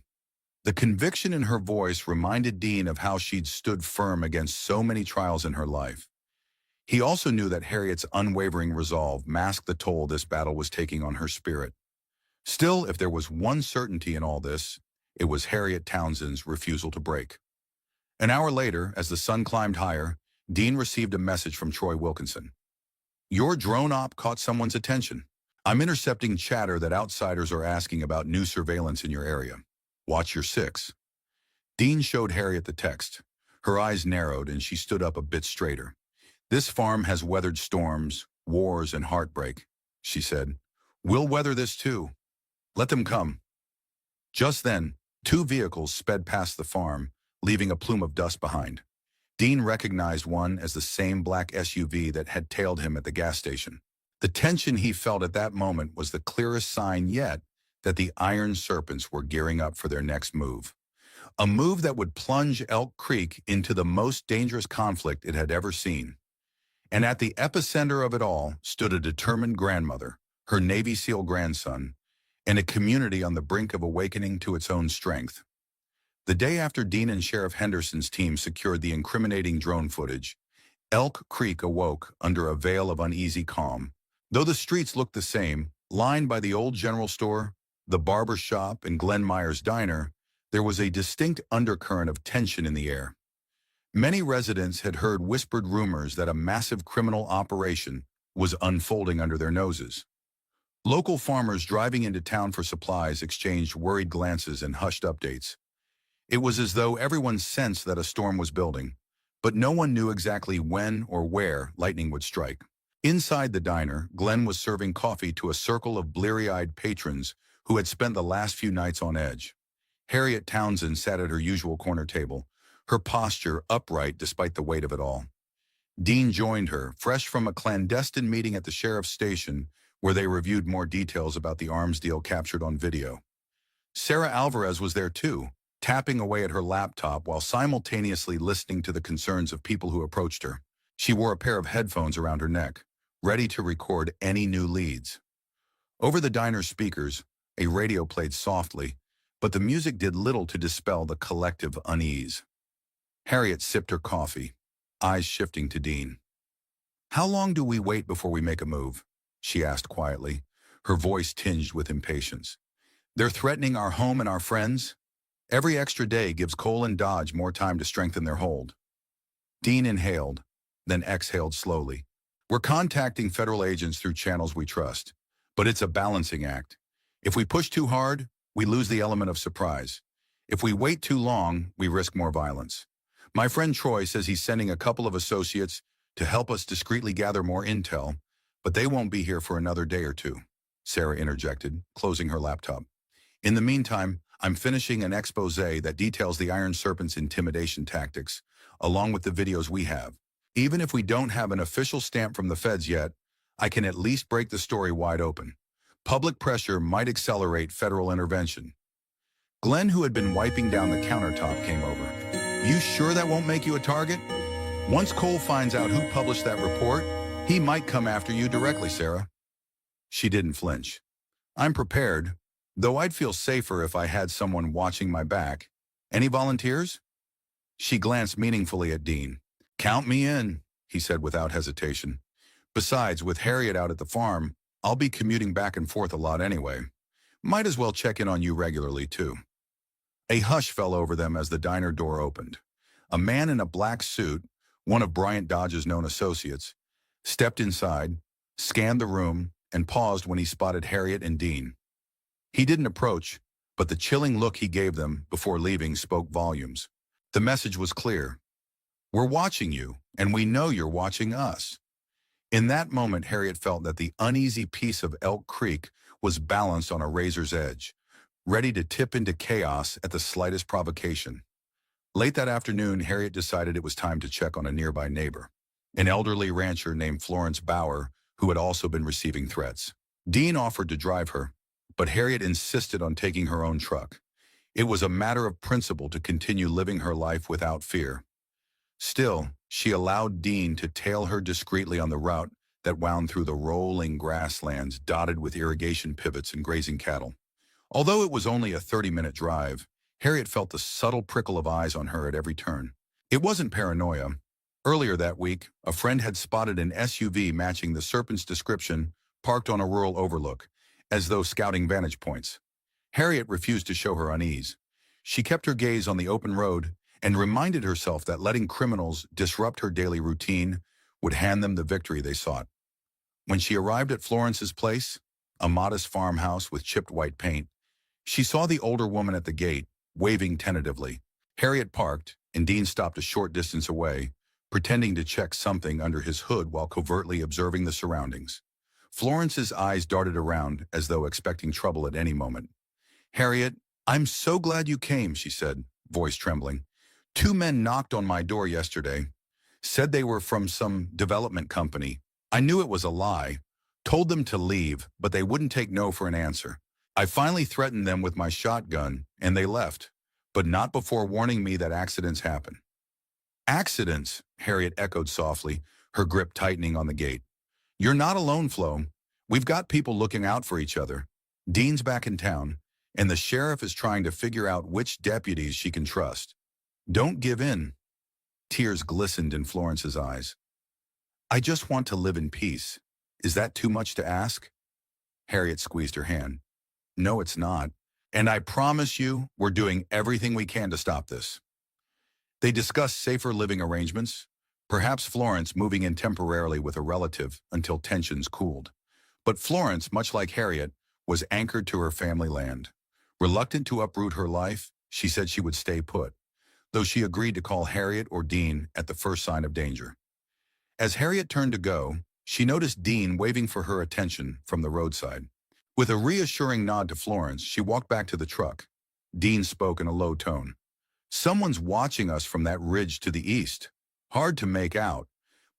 The conviction in her voice reminded Dean of how she'd stood firm against so many trials in her life. He also knew that Harriet's unwavering resolve masked the toll this battle was taking on her spirit. Still, if there was one certainty in all this, it was Harriet Townsend's refusal to break. An hour later, as the sun climbed higher, Dean received a message from Troy Wilkinson. "Your drone op caught someone's attention. I'm intercepting chatter that outsiders are asking about new surveillance in your area. Watch your six." Dean showed Harriet the text. Her eyes narrowed and she stood up a bit straighter. "This farm has weathered storms, wars, and heartbreak," she said. "We'll weather this too. Let them come." Just then, two vehicles sped past the farm, leaving a plume of dust behind. Dean recognized one as the same black SUV that had tailed him at the gas station. The tension he felt at that moment was the clearest sign yet that the Iron Serpents were gearing up for their next move. A move that would plunge Elk Creek into the most dangerous conflict it had ever seen. And at the epicenter of it all stood a determined grandmother, her Navy SEAL grandson, and a community on the brink of awakening to its own strength. The day after Dean and Sheriff Henderson's team secured the incriminating drone footage, Elk Creek awoke under a veil of uneasy calm. Though the streets looked the same, lined by the old general store, the barber shop, and Glenn Meyer's diner, there was a distinct undercurrent of tension in the air. Many residents had heard whispered rumors that a massive criminal operation was unfolding under their noses. Local farmers driving into town for supplies exchanged worried glances and hushed updates. It was as though everyone sensed that a storm was building, but no one knew exactly when or where lightning would strike. Inside the diner, Glenn was serving coffee to a circle of bleary-eyed patrons who had spent the last few nights on edge. Harriet Townsend sat at her usual corner table, her posture upright despite the weight of it all. Dean joined her, fresh from a clandestine meeting at the sheriff's station where they reviewed more details about the arms deal captured on video. Sarah Alvarez was there too, tapping away at her laptop while simultaneously listening to the concerns of people who approached her. She wore a pair of headphones around her neck, ready to record any new leads. Over the diner's speakers, a radio played softly, but the music did little to dispel the collective unease. Harriet sipped her coffee, eyes shifting to Dean. "How long do we wait before we make a move?" she asked quietly, her voice tinged with impatience. "They're threatening our home and our friends. Every extra day gives Cole and Dodge more time to strengthen their hold." Dean inhaled, then exhaled slowly. "We're contacting federal agents through channels we trust, but it's a balancing act. If we push too hard, we lose the element of surprise. If we wait too long, we risk more violence. My friend Troy says he's sending a couple of associates to help us discreetly gather more intel, but they won't be here for another day or two," Sarah interjected, closing her laptop. "In the meantime, I'm finishing an expose that details the Iron Serpent's intimidation tactics, along with the videos we have. Even if we don't have an official stamp from the feds yet, I can at least break the story wide open. Public pressure might accelerate federal intervention." Glenn, who had been wiping down the countertop, came over. "You sure that won't make you a target? Once Cole finds out who published that report, he might come after you directly, Sarah." She didn't flinch. "I'm prepared, though I'd feel safer if I had someone watching my back. Any volunteers?" She glanced meaningfully at Dean. "Count me in," he said without hesitation. "Besides, with Harriet out at the farm, I'll be commuting back and forth a lot anyway. Might as well check in on you regularly, too." A hush fell over them as the diner door opened. A man in a black suit, one of Bryant Dodge's known associates, stepped inside, scanned the room, and paused when he spotted Harriet and Dean. He didn't approach, but the chilling look he gave them before leaving spoke volumes. The message was clear. "We're watching you, and we know you're watching us." In that moment, Harriet felt that the uneasy peace of Elk Creek was balanced on a razor's edge, ready to tip into chaos at the slightest provocation. Late that afternoon, Harriet decided it was time to check on a nearby neighbor, an elderly rancher named Florence Bauer, who had also been receiving threats. Dean offered to drive her, but Harriet insisted on taking her own truck. It was a matter of principle to continue living her life without fear. Still, she allowed Dean to tail her discreetly on the route that wound through the rolling grasslands dotted with irrigation pivots and grazing cattle. Although it was only a 30-minute drive, Harriet felt the subtle prickle of eyes on her at every turn. It wasn't paranoia. Earlier that week, a friend had spotted an SUV matching the Serpent's description parked on a rural overlook, as though scouting vantage points. Harriet refused to show her unease. She kept her gaze on the open road and reminded herself that letting criminals disrupt her daily routine would hand them the victory they sought. When she arrived at Florence's place, a modest farmhouse with chipped white paint, she saw the older woman at the gate, waving tentatively. Harriet parked, and Dean stopped a short distance away, pretending to check something under his hood while covertly observing the surroundings. Florence's eyes darted around as though expecting trouble at any moment. "Harriet, I'm so glad you came," she said, voice trembling. "Two men knocked on my door yesterday, said they were from some development company. I knew it was a lie, told them to leave, but they wouldn't take no for an answer. I finally threatened them with my shotgun, and they left, but not before warning me that accidents happen." "Accidents," Harriet echoed softly, her grip tightening on the gate. "You're not alone, Flo. We've got people looking out for each other. Dean's back in town, and the sheriff is trying to figure out which deputies she can trust. Don't give in." Tears glistened in Florence's eyes. "I just want to live in peace. Is that too much to ask?" Harriet squeezed her hand. "No, it's not. And I promise you, we're doing everything we can to stop this." They discussed safer living arrangements, perhaps Florence moving in temporarily with a relative until tensions cooled. But Florence, much like Harriet, was anchored to her family land. Reluctant to uproot her life, she said she would stay put, though she agreed to call Harriet or Dean at the first sign of danger. As Harriet turned to go, she noticed Dean waving for her attention from the roadside. With a reassuring nod to Florence, she walked back to the truck. Dean spoke in a low tone. "Someone's watching us from that ridge to the east. Hard to make out,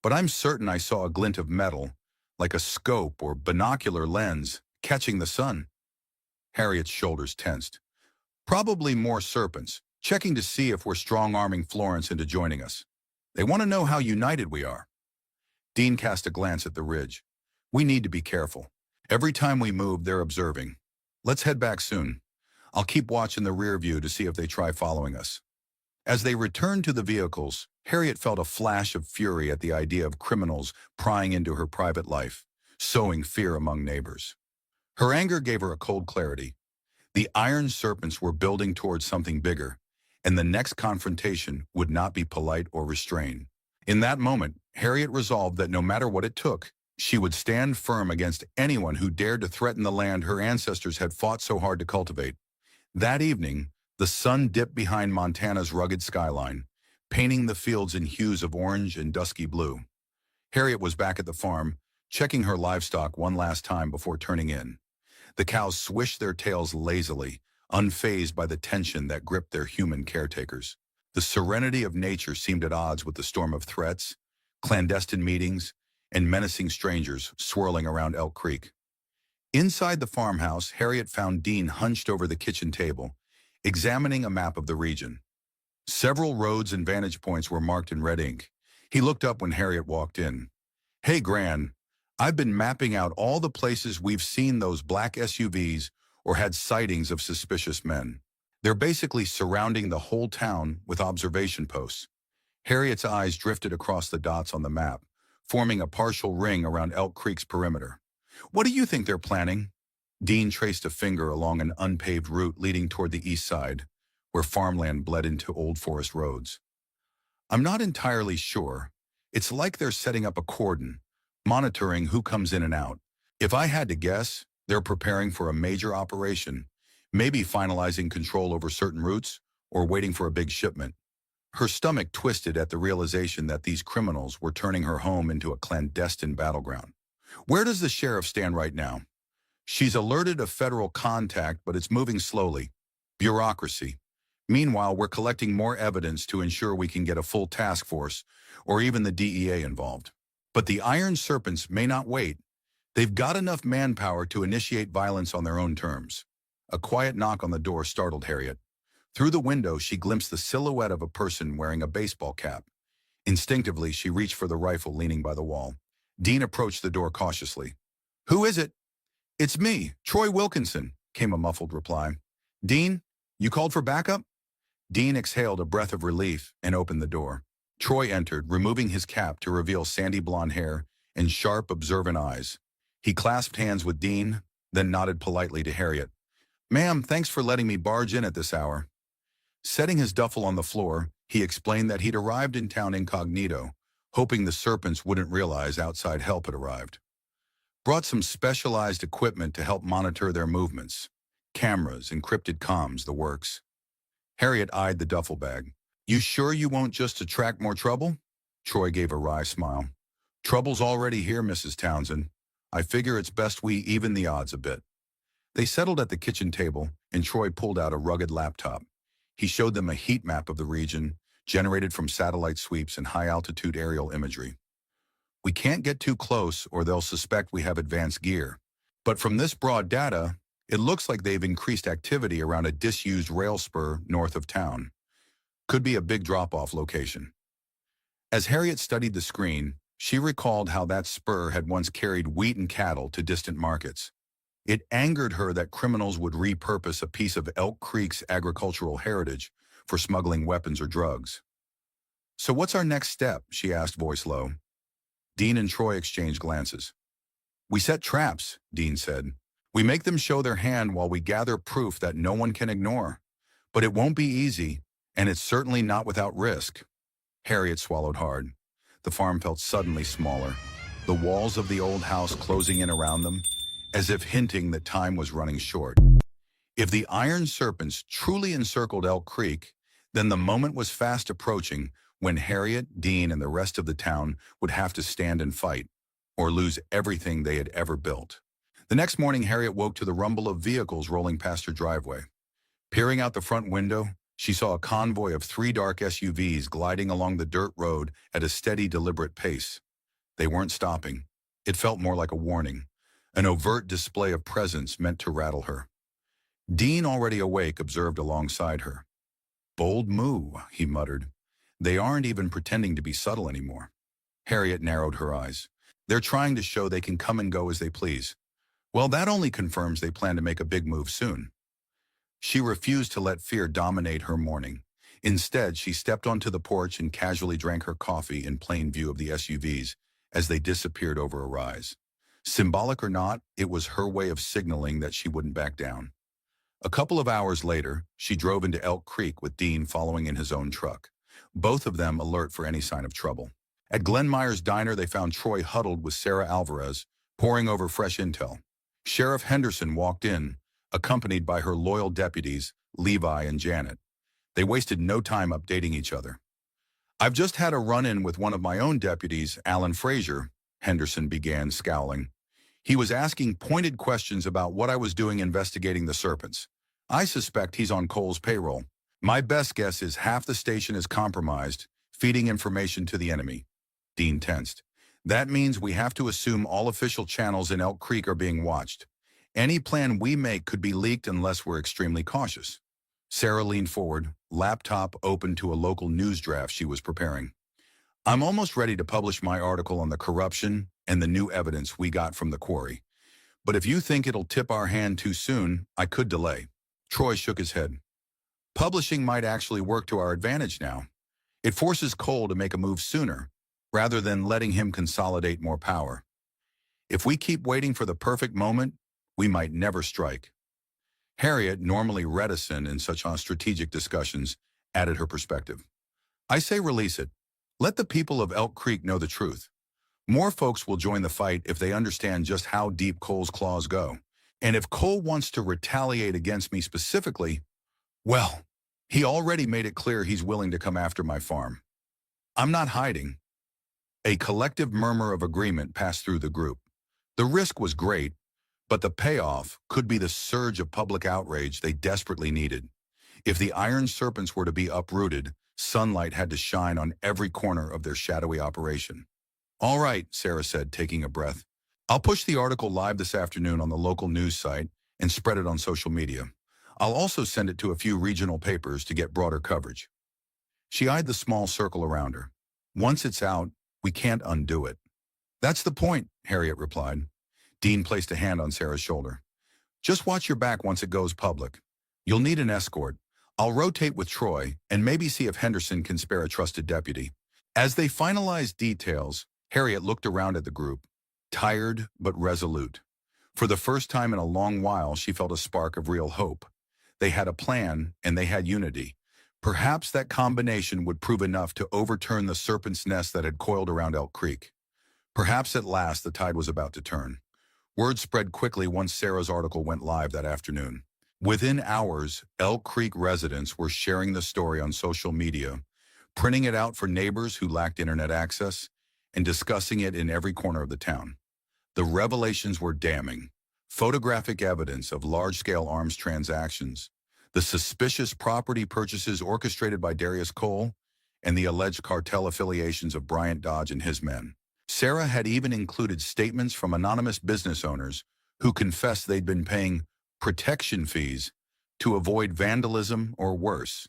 but I'm certain I saw a glint of metal, like a scope or binocular lens, catching the sun." Harriet's shoulders tensed. "Probably more serpents, checking to see if we're strong-arming Florence into joining us. They want to know how united we are." Dean cast a glance at the ridge. "We need to be careful. Every time we move, they're observing. Let's head back soon. I'll keep watch in the rear view to see if they try following us." As they returned to the vehicles, Harriet felt a flash of fury at the idea of criminals prying into her private life, sowing fear among neighbors. Her anger gave her a cold clarity. The iron serpents were building towards something bigger, and the next confrontation would not be polite or restrained. In that moment, Harriet resolved that no matter what it took, she would stand firm against anyone who dared to threaten the land her ancestors had fought so hard to cultivate. That evening, the sun dipped behind Montana's rugged skyline, painting the fields in hues of orange and dusky blue. Harriet was back at the farm, checking her livestock one last time before turning in. The cows swished their tails lazily, unfazed by the tension that gripped their human caretakers. The serenity of nature seemed at odds with the storm of threats, clandestine meetings, and menacing strangers swirling around Elk Creek. Inside the farmhouse, Harriet found Dean hunched over the kitchen table, examining a map of the region. Several roads and vantage points were marked in red ink. He looked up when Harriet walked in. "Hey, Gran, I've been mapping out all the places we've seen those black SUVs or had sightings of suspicious men. They're basically surrounding the whole town with observation posts." Harriet's eyes drifted across the dots on the map, forming a partial ring around Elk Creek's perimeter. "What do you think they're planning?" Dean traced a finger along an unpaved route leading toward the east side, where farmland bled into old forest roads. "I'm not entirely sure. It's like they're setting up a cordon, monitoring who comes in and out. If I had to guess, they're preparing for a major operation, maybe finalizing control over certain routes or waiting for a big shipment." Her stomach twisted at the realization that these criminals were turning her home into a clandestine battleground. "Where does the sheriff stand right now?" "She's alerted of federal contact, but it's moving slowly. Bureaucracy. Meanwhile, we're collecting more evidence to ensure we can get a full task force or even the DEA involved. But the iron serpents may not wait. They've got enough manpower to initiate violence on their own terms. A quiet knock on the door startled Harriet. Through the window, she glimpsed the silhouette of a person wearing a baseball cap. Instinctively, she reached for the rifle leaning by the wall. Dean approached the door cautiously. "Who is it?" "It's me, Troy Wilkinson," came a muffled reply. "Dean, you called for backup?" Dean exhaled a breath of relief and opened the door. Troy entered, removing his cap to reveal sandy blonde hair and sharp, observant eyes. He clasped hands with Dean, then nodded politely to Harriet. "Ma'am, thanks for letting me barge in at this hour." Setting his duffel on the floor, he explained that he'd arrived in town incognito, hoping the serpents wouldn't realize outside help had arrived. Brought some specialized equipment to help monitor their movements. Cameras, encrypted comms, the works. Harriet eyed the duffel bag. "You sure you won't just attract more trouble?" Troy gave a wry smile. "Trouble's already here, Mrs. Townsend. I figure it's best we even the odds a bit." They settled at the kitchen table, and Troy pulled out a rugged laptop. He showed them a heat map of the region, generated from satellite sweeps and high-altitude aerial imagery. "We can't get too close or they'll suspect we have advanced gear. But from this broad data, it looks like they've increased activity around a disused rail spur north of town. Could be a big drop-off location." As Harriet studied the screen, she recalled how that spur had once carried wheat and cattle to distant markets. It angered her that criminals would repurpose a piece of Elk Creek's agricultural heritage for smuggling weapons or drugs. "So what's our next step?" she asked, voice low. Dean and Troy exchanged glances. "We set traps," Dean said. "We make them show their hand while we gather proof that no one can ignore. But it won't be easy, and it's certainly not without risk." Harriet swallowed hard. The farm felt suddenly smaller, the walls of the old house closing in around them, as if hinting that time was running short. If the iron serpents truly encircled Elk Creek, then the moment was fast approaching when Harriet, Dean, and the rest of the town would have to stand and fight, or lose everything they had ever built. The next morning, Harriet woke to the rumble of vehicles rolling past her driveway. Peering out the front window, she saw a convoy of 3 dark SUVs gliding along the dirt road at a steady, deliberate pace. They weren't stopping. It felt more like a warning, an overt display of presence meant to rattle her. Dean, already awake, observed alongside her. "Bold move," he muttered. "They aren't even pretending to be subtle anymore." Harriet narrowed her eyes. "They're trying to show they can come and go as they please." Well, that only confirms they plan to make a big move soon. She refused to let fear dominate her morning. Instead, she stepped onto the porch and casually drank her coffee in plain view of the SUVs as they disappeared over a rise. Symbolic or not, it was her way of signaling that she wouldn't back down. A couple of hours later, she drove into Elk Creek with Dean following in his own truck, both of them alert for any sign of trouble. At Glenn Meyer's diner, they found Troy huddled with Sarah Alvarez, poring over fresh intel. Sheriff Henderson walked in, accompanied by her loyal deputies, Levi and Janet. They wasted no time updating each other. "I've just had a run-in with one of my own deputies, Alan Frazier," Henderson began, scowling. "He was asking pointed questions about what I was doing investigating the serpents. I suspect he's on Cole's payroll. My best guess is half the station is compromised, feeding information to the enemy." Dean tensed. "That means we have to assume all official channels in Elk Creek are being watched. Any plan we make could be leaked unless we're extremely cautious." Sarah leaned forward, laptop open to a local news draft she was preparing. "I'm almost ready to publish my article on the corruption and the new evidence we got from the quarry. But if you think it'll tip our hand too soon, I could delay." Troy shook his head. "Publishing might actually work to our advantage now. It forces Cole to make a move sooner, rather than letting him consolidate more power. If we keep waiting for the perfect moment, we might never strike." Harriet, normally reticent in such strategic discussions, added her perspective. "I say release it. Let the people of Elk Creek know the truth. More folks will join the fight if they understand just how deep Cole's claws go. And if Cole wants to retaliate against me specifically, well, he already made it clear he's willing to come after my farm. I'm not hiding." A collective murmur of agreement passed through the group. The risk was great, but the payoff could be the surge of public outrage they desperately needed. If the iron serpents were to be uprooted, sunlight had to shine on every corner of their shadowy operation. "All right," Sarah said, taking a breath. I'll push the article live this afternoon on the local news site and spread it on social media. I'll also send it to a few regional papers to get broader coverage. She eyed the small circle around her. Once it's out, we can't undo it. That's the point, Harriet replied. Dean placed a hand on Sarah's shoulder. Just watch your back once it goes public. You'll need an escort. I'll rotate with Troy and maybe see if Henderson can spare a trusted deputy. As they finalized details, Harriet looked around at the group, tired but resolute. For the first time in a long while, she felt a spark of real hope. They had a plan and they had unity. Perhaps that combination would prove enough to overturn the serpent's nest that had coiled around Elk Creek. Perhaps at last the tide was about to turn. Word spread quickly once Sarah's article went live that afternoon. Within hours, Elk Creek residents were sharing the story on social media, printing it out for neighbors who lacked internet access, and discussing it in every corner of the town. The revelations were damning. Photographic evidence of large-scale arms transactions, the suspicious property purchases orchestrated by Darius Cole, and the alleged cartel affiliations of Bryant Dodge and his men. Sarah had even included statements from anonymous business owners who confessed they'd been paying protection fees to avoid vandalism or worse.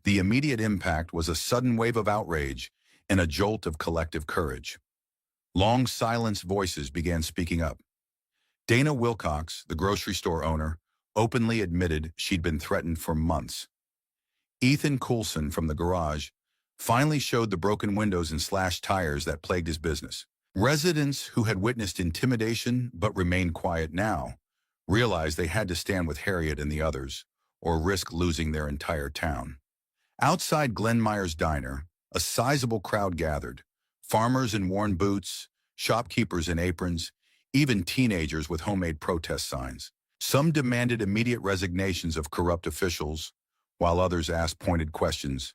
The immediate impact was a sudden wave of outrage and a jolt of collective courage. Long silenced voices began speaking up. Dana Wilcox, the grocery store owner, openly admitted she'd been threatened for months. Ethan Coulson from the garage finally showed the broken windows and slashed tires that plagued his business. Residents who had witnessed intimidation but remained quiet now realized they had to stand with Harriet and the others or risk losing their entire town. Outside Glenn Meyer's diner, a sizable crowd gathered. Farmers in worn boots, shopkeepers in aprons, even teenagers with homemade protest signs. Some demanded immediate resignations of corrupt officials, while others asked pointed questions.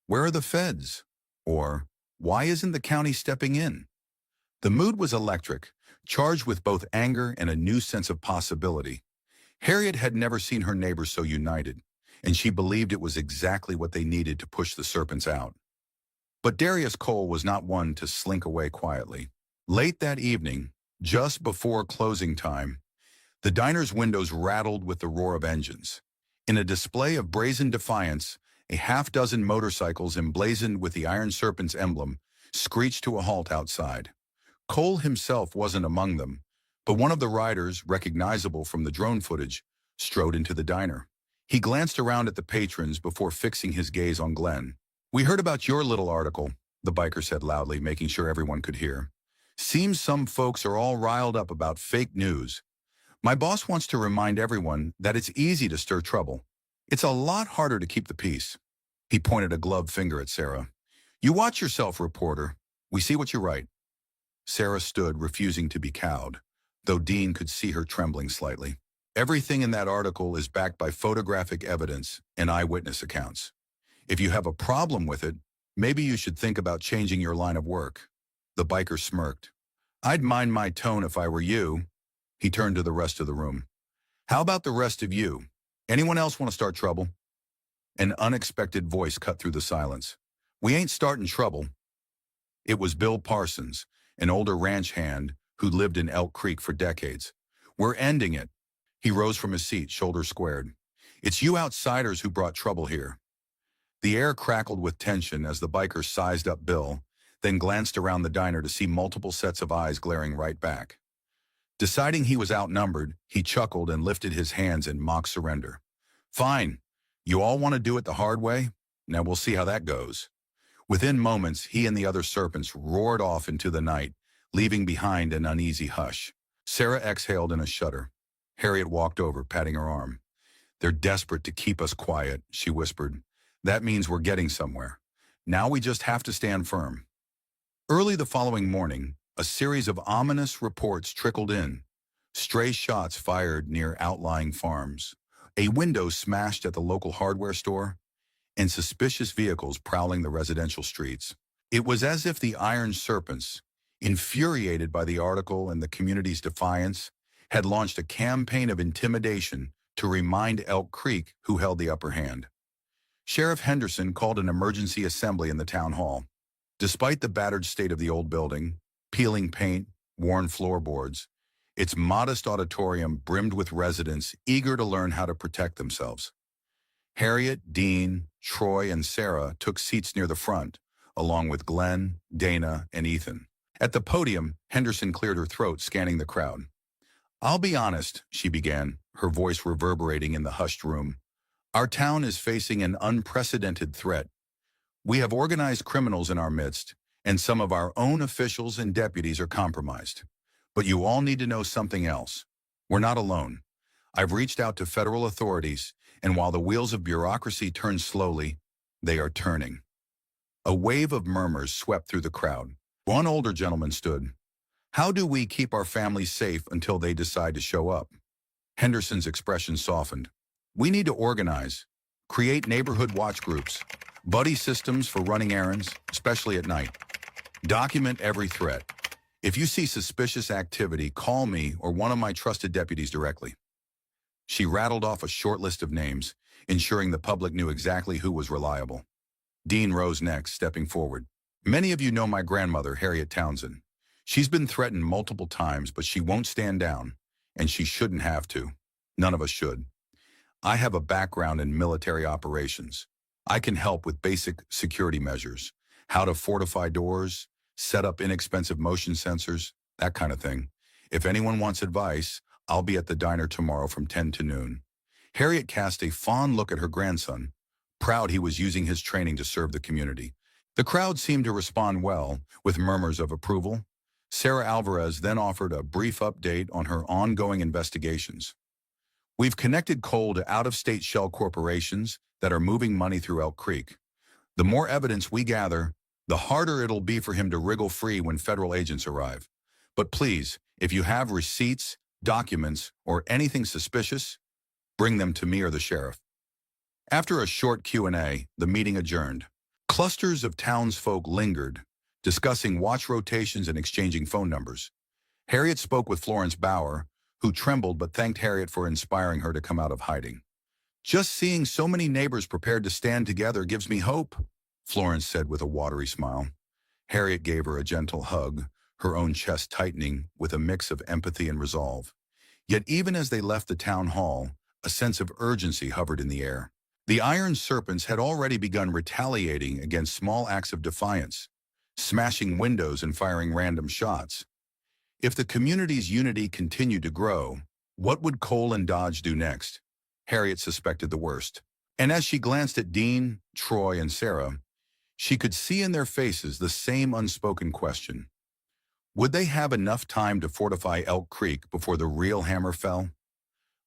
Where are the feds? Or, why isn't the county stepping in? The mood was electric, charged with both anger and a new sense of possibility. Harriet had never seen her neighbors so united, and she believed it was exactly what they needed to push the serpents out. But Darius Cole was not one to slink away quietly. Late that evening, just before closing time, the diner's windows rattled with the roar of engines. In a display of brazen defiance, a half-dozen motorcycles emblazoned with the Iron Serpent's emblem screeched to a halt outside. Cole himself wasn't among them, but one of the riders, recognizable from the drone footage, strode into the diner. He glanced around at the patrons before fixing his gaze on Glenn. "We heard about your little article," the biker said loudly, making sure everyone could hear. "Seems some folks are all riled up about fake news. My boss wants to remind everyone that it's easy to stir trouble. It's a lot harder to keep the peace." He pointed a gloved finger at Sarah. "You watch yourself, reporter. We see what you write." Sarah stood, refusing to be cowed, though Dean could see her trembling slightly. "Everything in that article is backed by photographic evidence and eyewitness accounts. If you have a problem with it, maybe you should think about changing your line of work." The biker smirked. "I'd mind my tone if I were you." He turned to the rest of the room. "How about the rest of you? Anyone else want to start trouble?" An unexpected voice cut through the silence. "We ain't starting trouble." It was Bill Parsons, an older ranch hand who lived in Elk Creek for decades. "We're ending it." He rose from his seat, shoulders squared. "It's you outsiders who brought trouble here." The air crackled with tension as the biker sized up Bill, then glanced around the diner to see multiple sets of eyes glaring right back. Deciding he was outnumbered, he chuckled and lifted his hands in mock surrender. "Fine. You all want to do it the hard way? Now we'll see how that goes." Within moments, he and the other serpents roared off into the night, leaving behind an uneasy hush. Sarah exhaled in a shudder. Harriet walked over, patting her arm. "They're desperate to keep us quiet," she whispered. "That means we're getting somewhere. Now we just have to stand firm." Early the following morning, a series of ominous reports trickled in. Stray shots fired near outlying farms, a window smashed at the local hardware store, and suspicious vehicles prowling the residential streets. It was as if the Iron Serpents, infuriated by the article and the community's defiance, had launched a campaign of intimidation to remind Elk Creek who held the upper hand. Sheriff Henderson called an emergency assembly in the town hall. Despite the battered state of the old building, peeling paint, worn floorboards, Its modest auditorium brimmed with residents eager to learn how to protect themselves. Harriet, Dean, Troy, and Sarah took seats near the front, along with Glenn, Dana, and Ethan. At the podium, Henderson cleared her throat, scanning the crowd. "I'll be honest," she began, her voice reverberating in the hushed room. "Our town is facing an unprecedented threat. We have organized criminals in our midst, and some of our own officials and deputies are compromised. But you all need to know something else. We're not alone. I've reached out to federal authorities, and while the wheels of bureaucracy turn slowly, they are turning." A wave of murmurs swept through the crowd. One older gentleman stood. "How do we keep our families safe until they decide to show up?" Henderson's expression softened. "We need to organize, create neighborhood watch groups, buddy systems for running errands, especially at night. Document every threat. If you see suspicious activity, call me or one of my trusted deputies directly." She rattled off a short list of names, ensuring the public knew exactly who was reliable. Dean rose next, stepping forward. "Many of you know my grandmother, Harriet Townsend. She's been threatened multiple times, but she won't stand down, and she shouldn't have to. None of us should. I have a background in military operations. I can help with basic security measures, how to fortify doors, set up inexpensive motion sensors, that kind of thing. If anyone wants advice, I'll be at the diner tomorrow from 10 to noon." Harriet cast a fond look at her grandson, proud he was using his training to serve the community. The crowd seemed to respond well, with murmurs of approval. Sarah Alvarez then offered a brief update on her ongoing investigations. "We've connected Cole to out-of-state shell corporations that are moving money through Elk Creek. The more evidence we gather, the harder it'll be for him to wriggle free when federal agents arrive. But please, if you have receipts, documents, or anything suspicious, bring them to me or the sheriff." After a short Q&A, the meeting adjourned. Clusters of townsfolk lingered, discussing watch rotations and exchanging phone numbers. Harriet spoke with Florence Bauer, who trembled but thanked Harriet for inspiring her to come out of hiding. "Just seeing so many neighbors prepared to stand together gives me hope," Florence said with a watery smile. Harriet gave her a gentle hug, her own chest tightening with a mix of empathy and resolve. Yet even as they left the town hall, a sense of urgency hovered in the air. The Iron Serpents had already begun retaliating against small acts of defiance, smashing windows and firing random shots. If the community's unity continued to grow, what would Cole and Dodge do next? Harriet suspected the worst. And as she glanced at Dean, Troy, and Sarah, she could see in their faces the same unspoken question. Would they have enough time to fortify Elk Creek before the real hammer fell?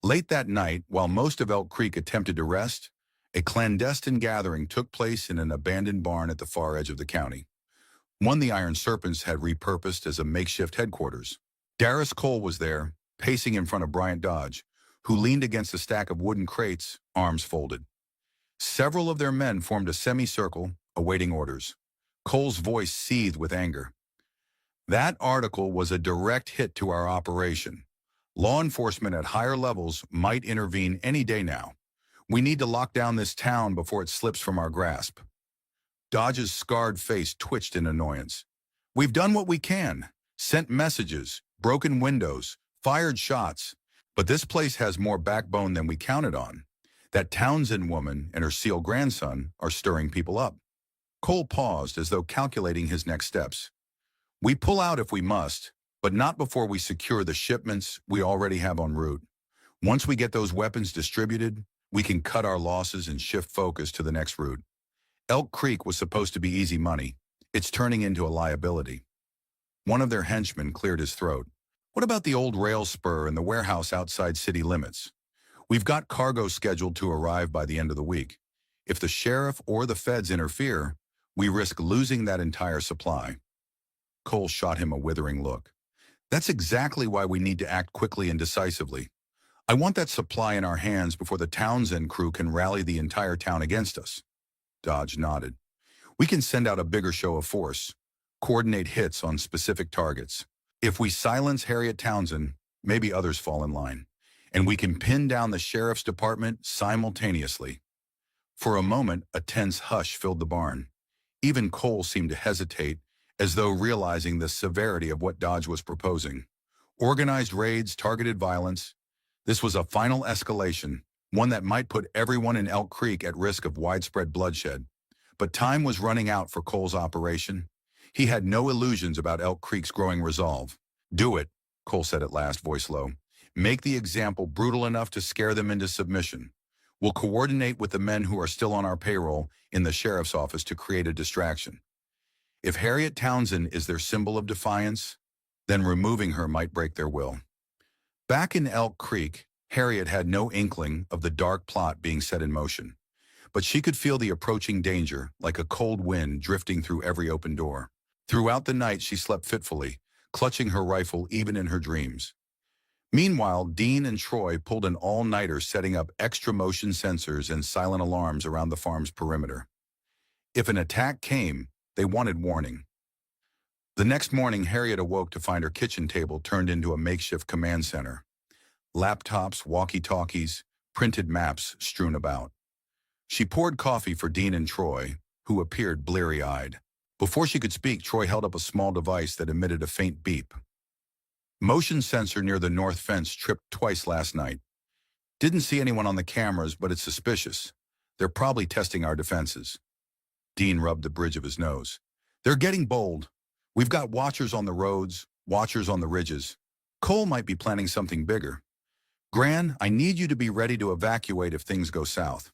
Late that night, while most of Elk Creek attempted to rest, a clandestine gathering took place in an abandoned barn at the far edge of the county. One the Iron Serpents had repurposed as a makeshift headquarters. Darius Cole was there, pacing in front of Bryant Dodge, who leaned against a stack of wooden crates, arms folded. Several of their men formed a semicircle, awaiting orders. Cole's voice seethed with anger. "That article was a direct hit to our operation. Law enforcement at higher levels might intervene any day now. We need to lock down this town before it slips from our grasp." Dodge's scarred face twitched in annoyance. "We've done what we can, sent messages, broken windows, fired shots, but this place has more backbone than we counted on. That Townsend woman and her SEAL grandson are stirring people up." Cole paused as though calculating his next steps. "We pull out if we must, but not before we secure the shipments we already have en route. Once we get those weapons distributed, we can cut our losses and shift focus to the next route. Elk Creek was supposed to be easy money. It's turning into a liability." One of their henchmen cleared his throat. "What about the old rail spur and the warehouse outside city limits? We've got cargo scheduled to arrive by the end of the week. If the sheriff or the feds interfere, we risk losing that entire supply." Cole shot him a withering look. "That's exactly why we need to act quickly and decisively. I want that supply in our hands before the Townsend crew can rally the entire town against us." Dodge nodded. "We can send out a bigger show of force, coordinate hits on specific targets. If we silence Harriet Townsend, maybe others fall in line, and we can pin down the sheriff's department simultaneously." For a moment, a tense hush filled the barn. Even Cole seemed to hesitate, as though realizing the severity of what Dodge was proposing. Organized raids, targeted violence. This was a final escalation, one that might put everyone in Elk Creek at risk of widespread bloodshed. But time was running out for Cole's operation. He had no illusions about Elk Creek's growing resolve. "Do it," Cole said at last, voice low. "Make the example brutal enough to scare them into submission. We'll coordinate with the men who are still on our payroll in the sheriff's office to create a distraction. If Harriet Townsend is their symbol of defiance, then removing her might break their will." Back in Elk Creek, Harriet had no inkling of the dark plot being set in motion, but she could feel the approaching danger like a cold wind drifting through every open door. Throughout the night, she slept fitfully, clutching her rifle even in her dreams. Meanwhile, Dean and Troy pulled an all-nighter setting up extra motion sensors and silent alarms around the farm's perimeter. If an attack came, they wanted warning. The next morning, Harriet awoke to find her kitchen table turned into a makeshift command center. Laptops, walkie-talkies, printed maps strewn about. She poured coffee for Dean and Troy, who appeared bleary-eyed. Before she could speak, Troy held up a small device that emitted a faint beep. "Motion sensor near the north fence tripped twice last night. Didn't see anyone on the cameras, but it's suspicious. They're probably testing our defenses." Dean rubbed the bridge of his nose. "They're getting bold. We've got watchers on the roads, watchers on the ridges. Cole might be planning something bigger. Gran, I need you to be ready to evacuate if things go south."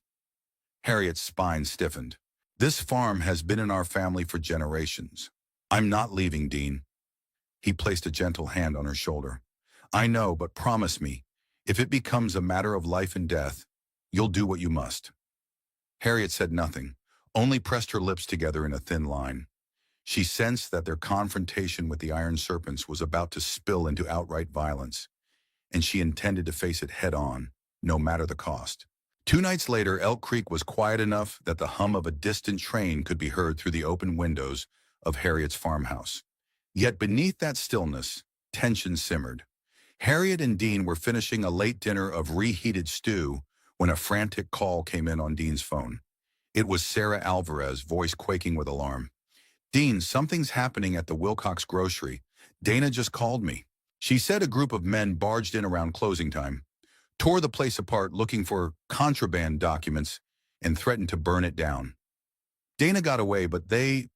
Harriet's spine stiffened. "This farm has been in our family for generations. I'm not leaving, Dean." He placed a gentle hand on her shoulder. "I know, but promise me, if it becomes a matter of life and death, you'll do what you must." Harriet said nothing, only pressed her lips together in a thin line. She sensed that their confrontation with the Iron Serpents was about to spill into outright violence, and she intended to face it head-on, no matter the cost. 2 nights later, Elk Creek was quiet enough that the hum of a distant train could be heard through the open windows of Harriet's farmhouse. Yet beneath that stillness, tension simmered. Harriet and Dean were finishing a late dinner of reheated stew when a frantic call came in on Dean's phone. It was Sarah Alvarez, voice quaking with alarm. "Dean, something's happening at the Wilcox grocery. Dana just called me. She said a group of men barged in around closing time, tore the place apart looking for contraband documents, and threatened to burn it down. Dana got away, but they've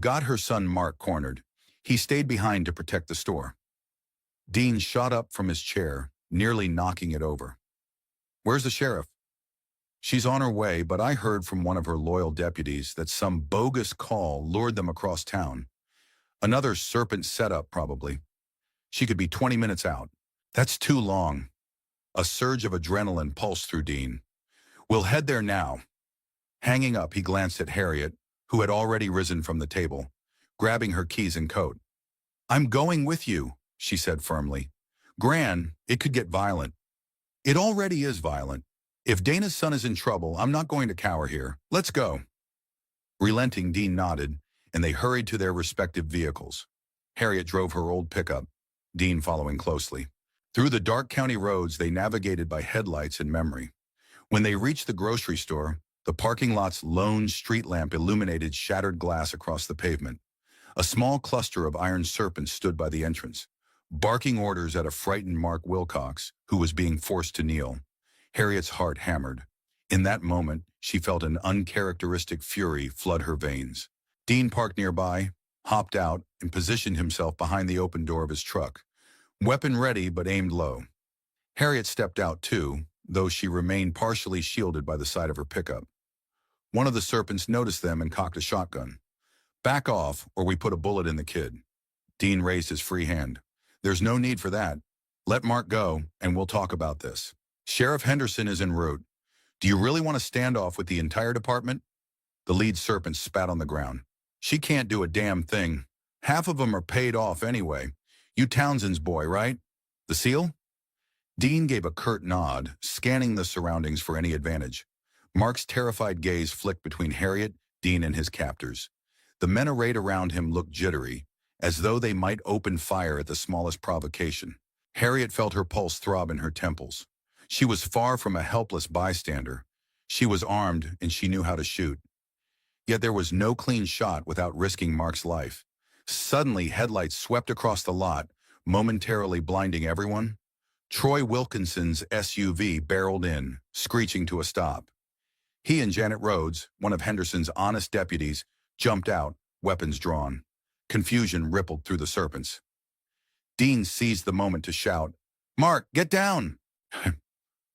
got her son Mark cornered. He stayed behind to protect the store." Dean shot up from his chair, nearly knocking it over. "Where's the sheriff?" "She's on her way, but I heard from one of her loyal deputies that some bogus call lured them across town. Another serpent setup, probably. She could be 20 minutes out." "That's too long." A surge of adrenaline pulsed through Dean. "We'll head there now." Hanging up, he glanced at Harriet, who had already risen from the table, grabbing her keys and coat. "I'm going with you," she said firmly. "Gran, it could get violent." "It already is violent. If Dana's son is in trouble, I'm not going to cower here. Let's go." Relenting, Dean nodded, and they hurried to their respective vehicles. Harriet drove her old pickup, Dean following closely. Through the dark county roads, they navigated by headlights and memory. When they reached the grocery store, the parking lot's lone street lamp illuminated shattered glass across the pavement. A small cluster of iron serpents stood by the entrance, barking orders at a frightened Mark Wilcox, who was being forced to kneel. Harriet's heart hammered. In that moment, she felt an uncharacteristic fury flood her veins. Dean parked nearby, hopped out, and positioned himself behind the open door of his truck, weapon ready but aimed low. Harriet stepped out too, though she remained partially shielded by the side of her pickup. One of the serpents noticed them and cocked a shotgun. "Back off, or we put a bullet in the kid." Dean raised his free hand. "There's no need for that. Let Mark go, and we'll talk about this. Sheriff Henderson is en route. Do you really want to stand off with the entire department?" The lead serpent spat on the ground. "She can't do a damn thing. Half of them are paid off anyway. You Townsend's boy, right? The SEAL?" Dean gave a curt nod, scanning the surroundings for any advantage. Mark's terrified gaze flicked between Harriet, Dean, and his captors. The men arrayed around him looked jittery, as though they might open fire at the smallest provocation. Harriet felt her pulse throb in her temples. She was far from a helpless bystander. She was armed, and she knew how to shoot. Yet there was no clean shot without risking Mark's life. Suddenly, headlights swept across the lot, momentarily blinding everyone. Troy Wilkinson's SUV barreled in, screeching to a stop. He and Janet Rhodes, one of Henderson's honest deputies, jumped out, weapons drawn. Confusion rippled through the Serpents. Dean seized the moment to shout, "Mark, get down!"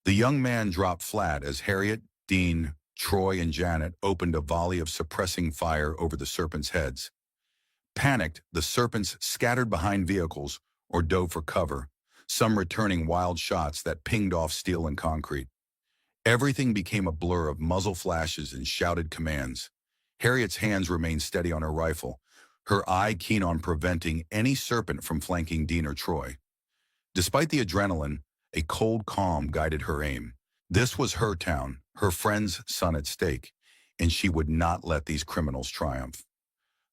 The young man dropped flat as Harriet, Dean, Troy, and Janet opened a volley of suppressing fire over the Serpents' heads. Panicked, the Serpents scattered behind vehicles or dove for cover, some returning wild shots that pinged off steel and concrete. Everything became a blur of muzzle flashes and shouted commands. Harriet's hands remained steady on her rifle, her eye keen on preventing any Serpent from flanking Dean or Troy. Despite the adrenaline, a cold calm guided her aim. This was her town, her friend's son at stake, and she would not let these criminals triumph.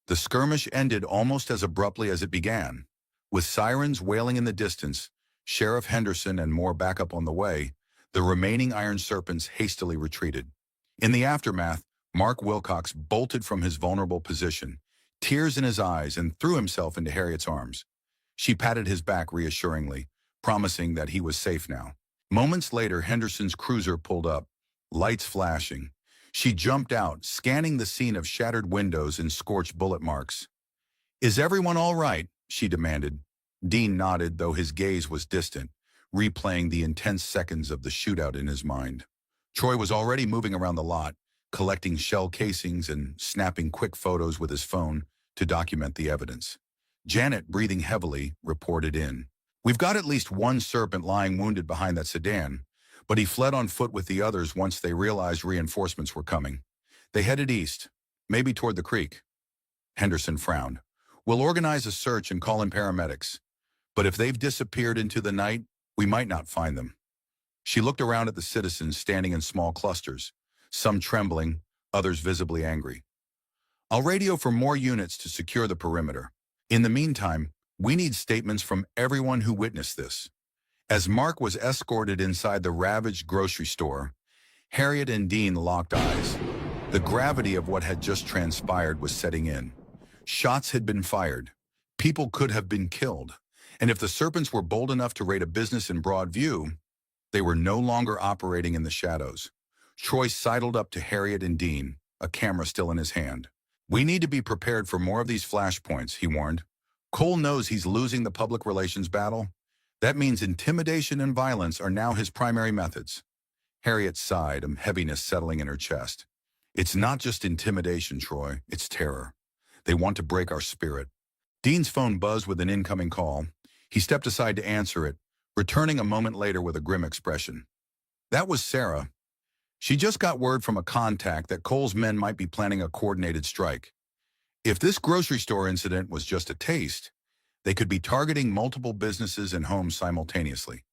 The skirmish ended almost as abruptly as it began. With sirens wailing in the distance, Sheriff Henderson and more backup on the way, the remaining Iron Serpents hastily retreated. In the aftermath, Mark Wilcox bolted from his vulnerable position, tears in his eyes, and threw himself into Harriet's arms. She patted his back reassuringly, promising that he was safe now. Moments later, Henderson's cruiser pulled up, lights flashing. She jumped out, scanning the scene of shattered windows and scorched bullet marks. "Is everyone all right?" she demanded. Dean nodded, though his gaze was distant, replaying the intense seconds of the shootout in his mind. Troy was already moving around the lot, collecting shell casings and snapping quick photos with his phone to document the evidence. Janet, breathing heavily, reported in. "We've got at least one Serpent lying wounded behind that sedan, but he fled on foot with the others once they realized reinforcements were coming. They headed east, maybe toward the creek." Henderson frowned. "We'll organize a search and call in paramedics. But if they've disappeared into the night, we might not find them." She looked around at the citizens standing in small clusters, some trembling, others visibly angry. "I'll radio for more units to secure the perimeter. In the meantime, we need statements from everyone who witnessed this." As Mark was escorted inside the ravaged grocery store, Harriet and Dean locked eyes. The gravity of what had just transpired was setting in. Shots had been fired. People could have been killed. And if the Serpents were bold enough to raid a business in broad view, they were no longer operating in the shadows. Troy sidled up to Harriet and Dean, a camera still in his hand. "We need to be prepared for more of these flashpoints," he warned. "Cole knows he's losing the public relations battle. That means intimidation and violence are now his primary methods." Harriet sighed, a heaviness settling in her chest. "It's not just intimidation, Troy. It's terror. They want to break our spirit." Dean's phone buzzed with an incoming call. He stepped aside to answer it, returning a moment later with a grim expression. That was Sarah. She just got word from a contact that Cole's men might be planning a coordinated strike. If this grocery store incident was just a taste, they could be targeting multiple businesses and homes simultaneously.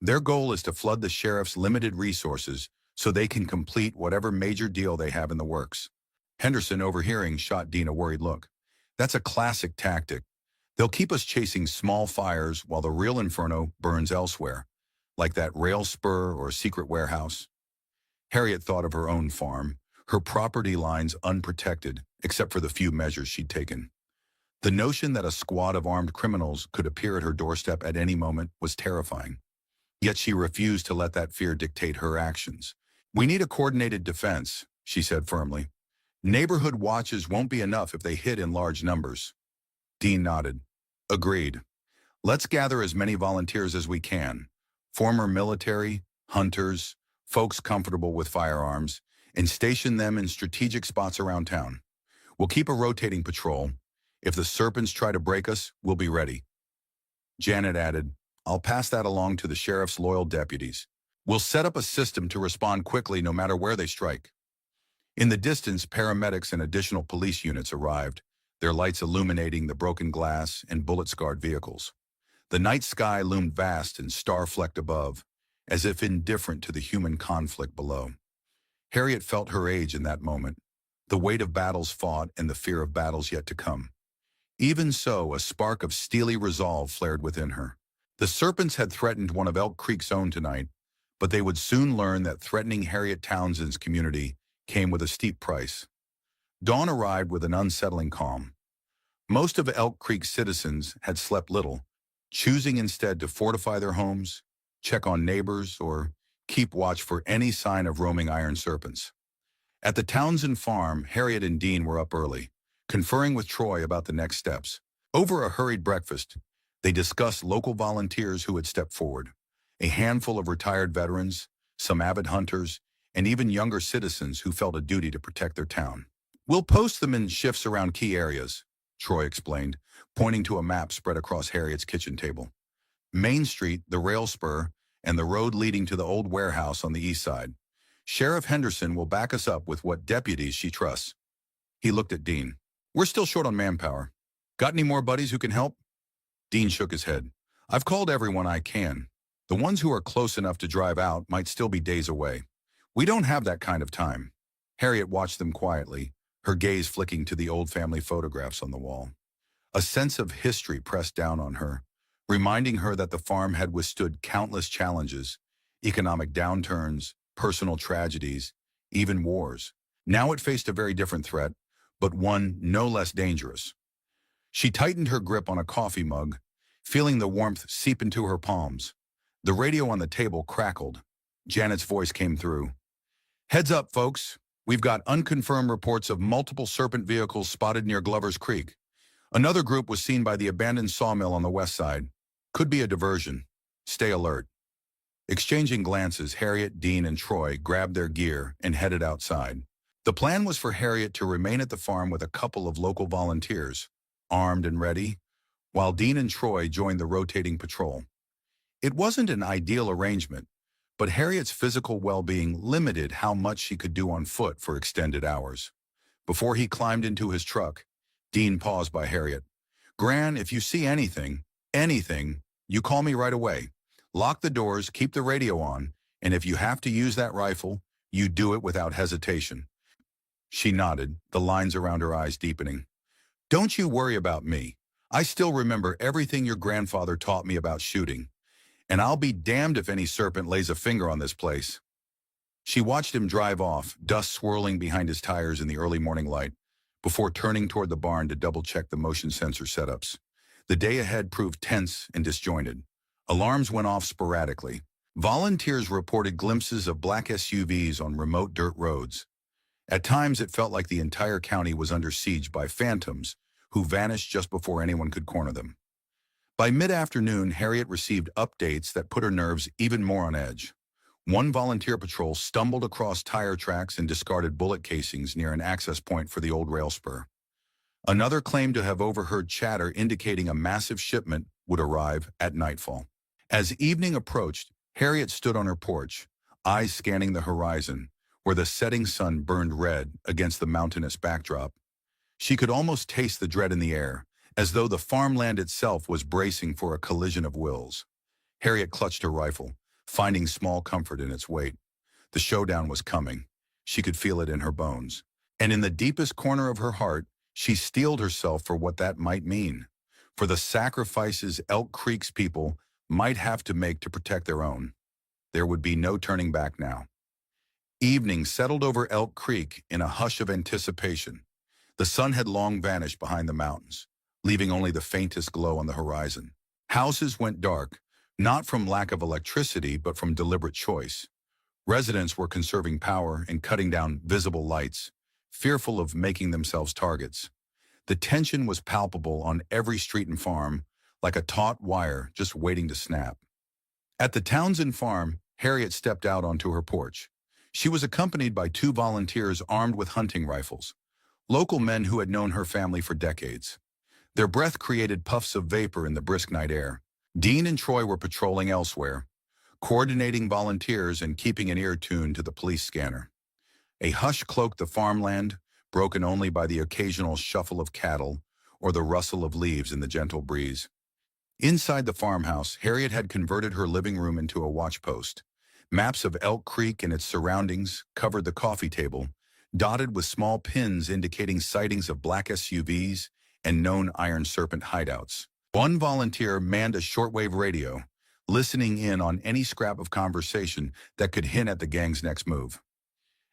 Their goal is to flood the sheriff's limited resources so they can complete whatever major deal they have in the works. Henderson, overhearing, shot Dean a worried look. "That's a classic tactic. They'll keep us chasing small fires while the real inferno burns elsewhere, like that rail spur or secret warehouse." Harriet thought of her own farm, her property lines unprotected except for the few measures she'd taken. The notion that a squad of armed criminals could appear at her doorstep at any moment was terrifying. Yet she refused to let that fear dictate her actions. "We need a coordinated defense," she said firmly. "Neighborhood watches won't be enough if they hit in large numbers." Dean nodded. "Agreed. Let's gather as many volunteers as we can. Former military, hunters, folks comfortable with firearms, and station them in strategic spots around town. We'll keep a rotating patrol. If the Serpents try to break us, we'll be ready." Janet added, "I'll pass that along to the sheriff's loyal deputies. We'll set up a system to respond quickly no matter where they strike." In the distance, paramedics and additional police units arrived, their lights illuminating the broken glass and bullet-scarred vehicles. The night sky loomed vast and star-flecked above, as if indifferent to the human conflict below. Harriet felt her age in that moment, the weight of battles fought and the fear of battles yet to come. Even so, a spark of steely resolve flared within her. The Serpents had threatened one of Elk Creek's own tonight, but they would soon learn that threatening Harriet Townsend's community came with a steep price. Dawn arrived with an unsettling calm. Most of Elk Creek's citizens had slept little, choosing instead to fortify their homes, check on neighbors, or keep watch for any sign of roaming iron serpents. At the Townsend farm, Harriet and Dean were up early, conferring with Troy about the next steps. Over a hurried breakfast, they discussed local volunteers who had stepped forward, a handful of retired veterans, some avid hunters, and even younger citizens who felt a duty to protect their town. "We'll post them in shifts around key areas," Troy explained, pointing to a map spread across Harriet's kitchen table. "Main Street, the rail spur, and the road leading to the old warehouse on the east side. Sheriff Henderson will back us up with what deputies she trusts." He looked at Dean. "We're still short on manpower. Got any more buddies who can help?" Dean shook his head. "I've called everyone I can. The ones who are close enough to drive out might still be days away. We don't have that kind of time." Harriet watched them quietly, her gaze flicking to the old family photographs on the wall. A sense of history pressed down on her, reminding her that the farm had withstood countless challenges, economic downturns, personal tragedies, even wars. Now it faced a very different threat, but one no less dangerous. She tightened her grip on a coffee mug, feeling the warmth seep into her palms. The radio on the table crackled. Janet's voice came through. "Heads up, folks. We've got unconfirmed reports of multiple serpent vehicles spotted near Glover's Creek. Another group was seen by the abandoned sawmill on the west side. Could be a diversion. Stay alert." Exchanging glances, Harriet, Dean, and Troy grabbed their gear and headed outside. The plan was for Harriet to remain at the farm with a couple of local volunteers, armed and ready, while Dean and Troy joined the rotating patrol. It wasn't an ideal arrangement, but Harriet's physical well-being limited how much she could do on foot for extended hours. Before he climbed into his truck, Dean paused by Harriet. "Gran, if you see anything, you call me right away. Lock the doors, keep the radio on, and if you have to use that rifle, you do it without hesitation." She nodded, the lines around her eyes deepening. "Don't you worry about me. I still remember everything your grandfather taught me about shooting, and I'll be damned if any serpent lays a finger on this place." She watched him drive off, dust swirling behind his tires in the early morning light, before turning toward the barn to double-check the motion sensor setups. The day ahead proved tense and disjointed. Alarms went off sporadically. Volunteers reported glimpses of black SUVs on remote dirt roads. At times, it felt like the entire county was under siege by phantoms who vanished just before anyone could corner them. By mid-afternoon, Harriet received updates that put her nerves even more on edge. One volunteer patrol stumbled across tire tracks and discarded bullet casings near an access point for the old rail spur. Another claimed to have overheard chatter indicating a massive shipment would arrive at nightfall. As evening approached, Harriet stood on her porch, eyes scanning the horizon, where the setting sun burned red against the mountainous backdrop. She could almost taste the dread in the air, as though the farmland itself was bracing for a collision of wills. Harriet clutched her rifle, finding small comfort in its weight. The showdown was coming. She could feel it in her bones. And in the deepest corner of her heart, she steeled herself for what that might mean, for the sacrifices Elk Creek's people might have to make to protect their own. There would be no turning back now. Evening settled over Elk Creek in a hush of anticipation. The sun had long vanished behind the mountains, leaving only the faintest glow on the horizon. Houses went dark, not from lack of electricity, but from deliberate choice. Residents were conserving power and cutting down visible lights, fearful of making themselves targets. The tension was palpable on every street and farm, like a taut wire just waiting to snap. At the Townsend farm, Harriet stepped out onto her porch. She was accompanied by two volunteers armed with hunting rifles, local men who had known her family for decades. Their breath created puffs of vapor in the brisk night air. Dean and Troy were patrolling elsewhere, coordinating volunteers and keeping an ear tuned to the police scanner. A hush cloaked the farmland, broken only by the occasional shuffle of cattle or the rustle of leaves in the gentle breeze. Inside the farmhouse, Harriet had converted her living room into a watch post. Maps of Elk Creek and its surroundings covered the coffee table, dotted with small pins indicating sightings of black SUVs and known iron serpent hideouts. One volunteer manned a shortwave radio, listening in on any scrap of conversation that could hint at the gang's next move.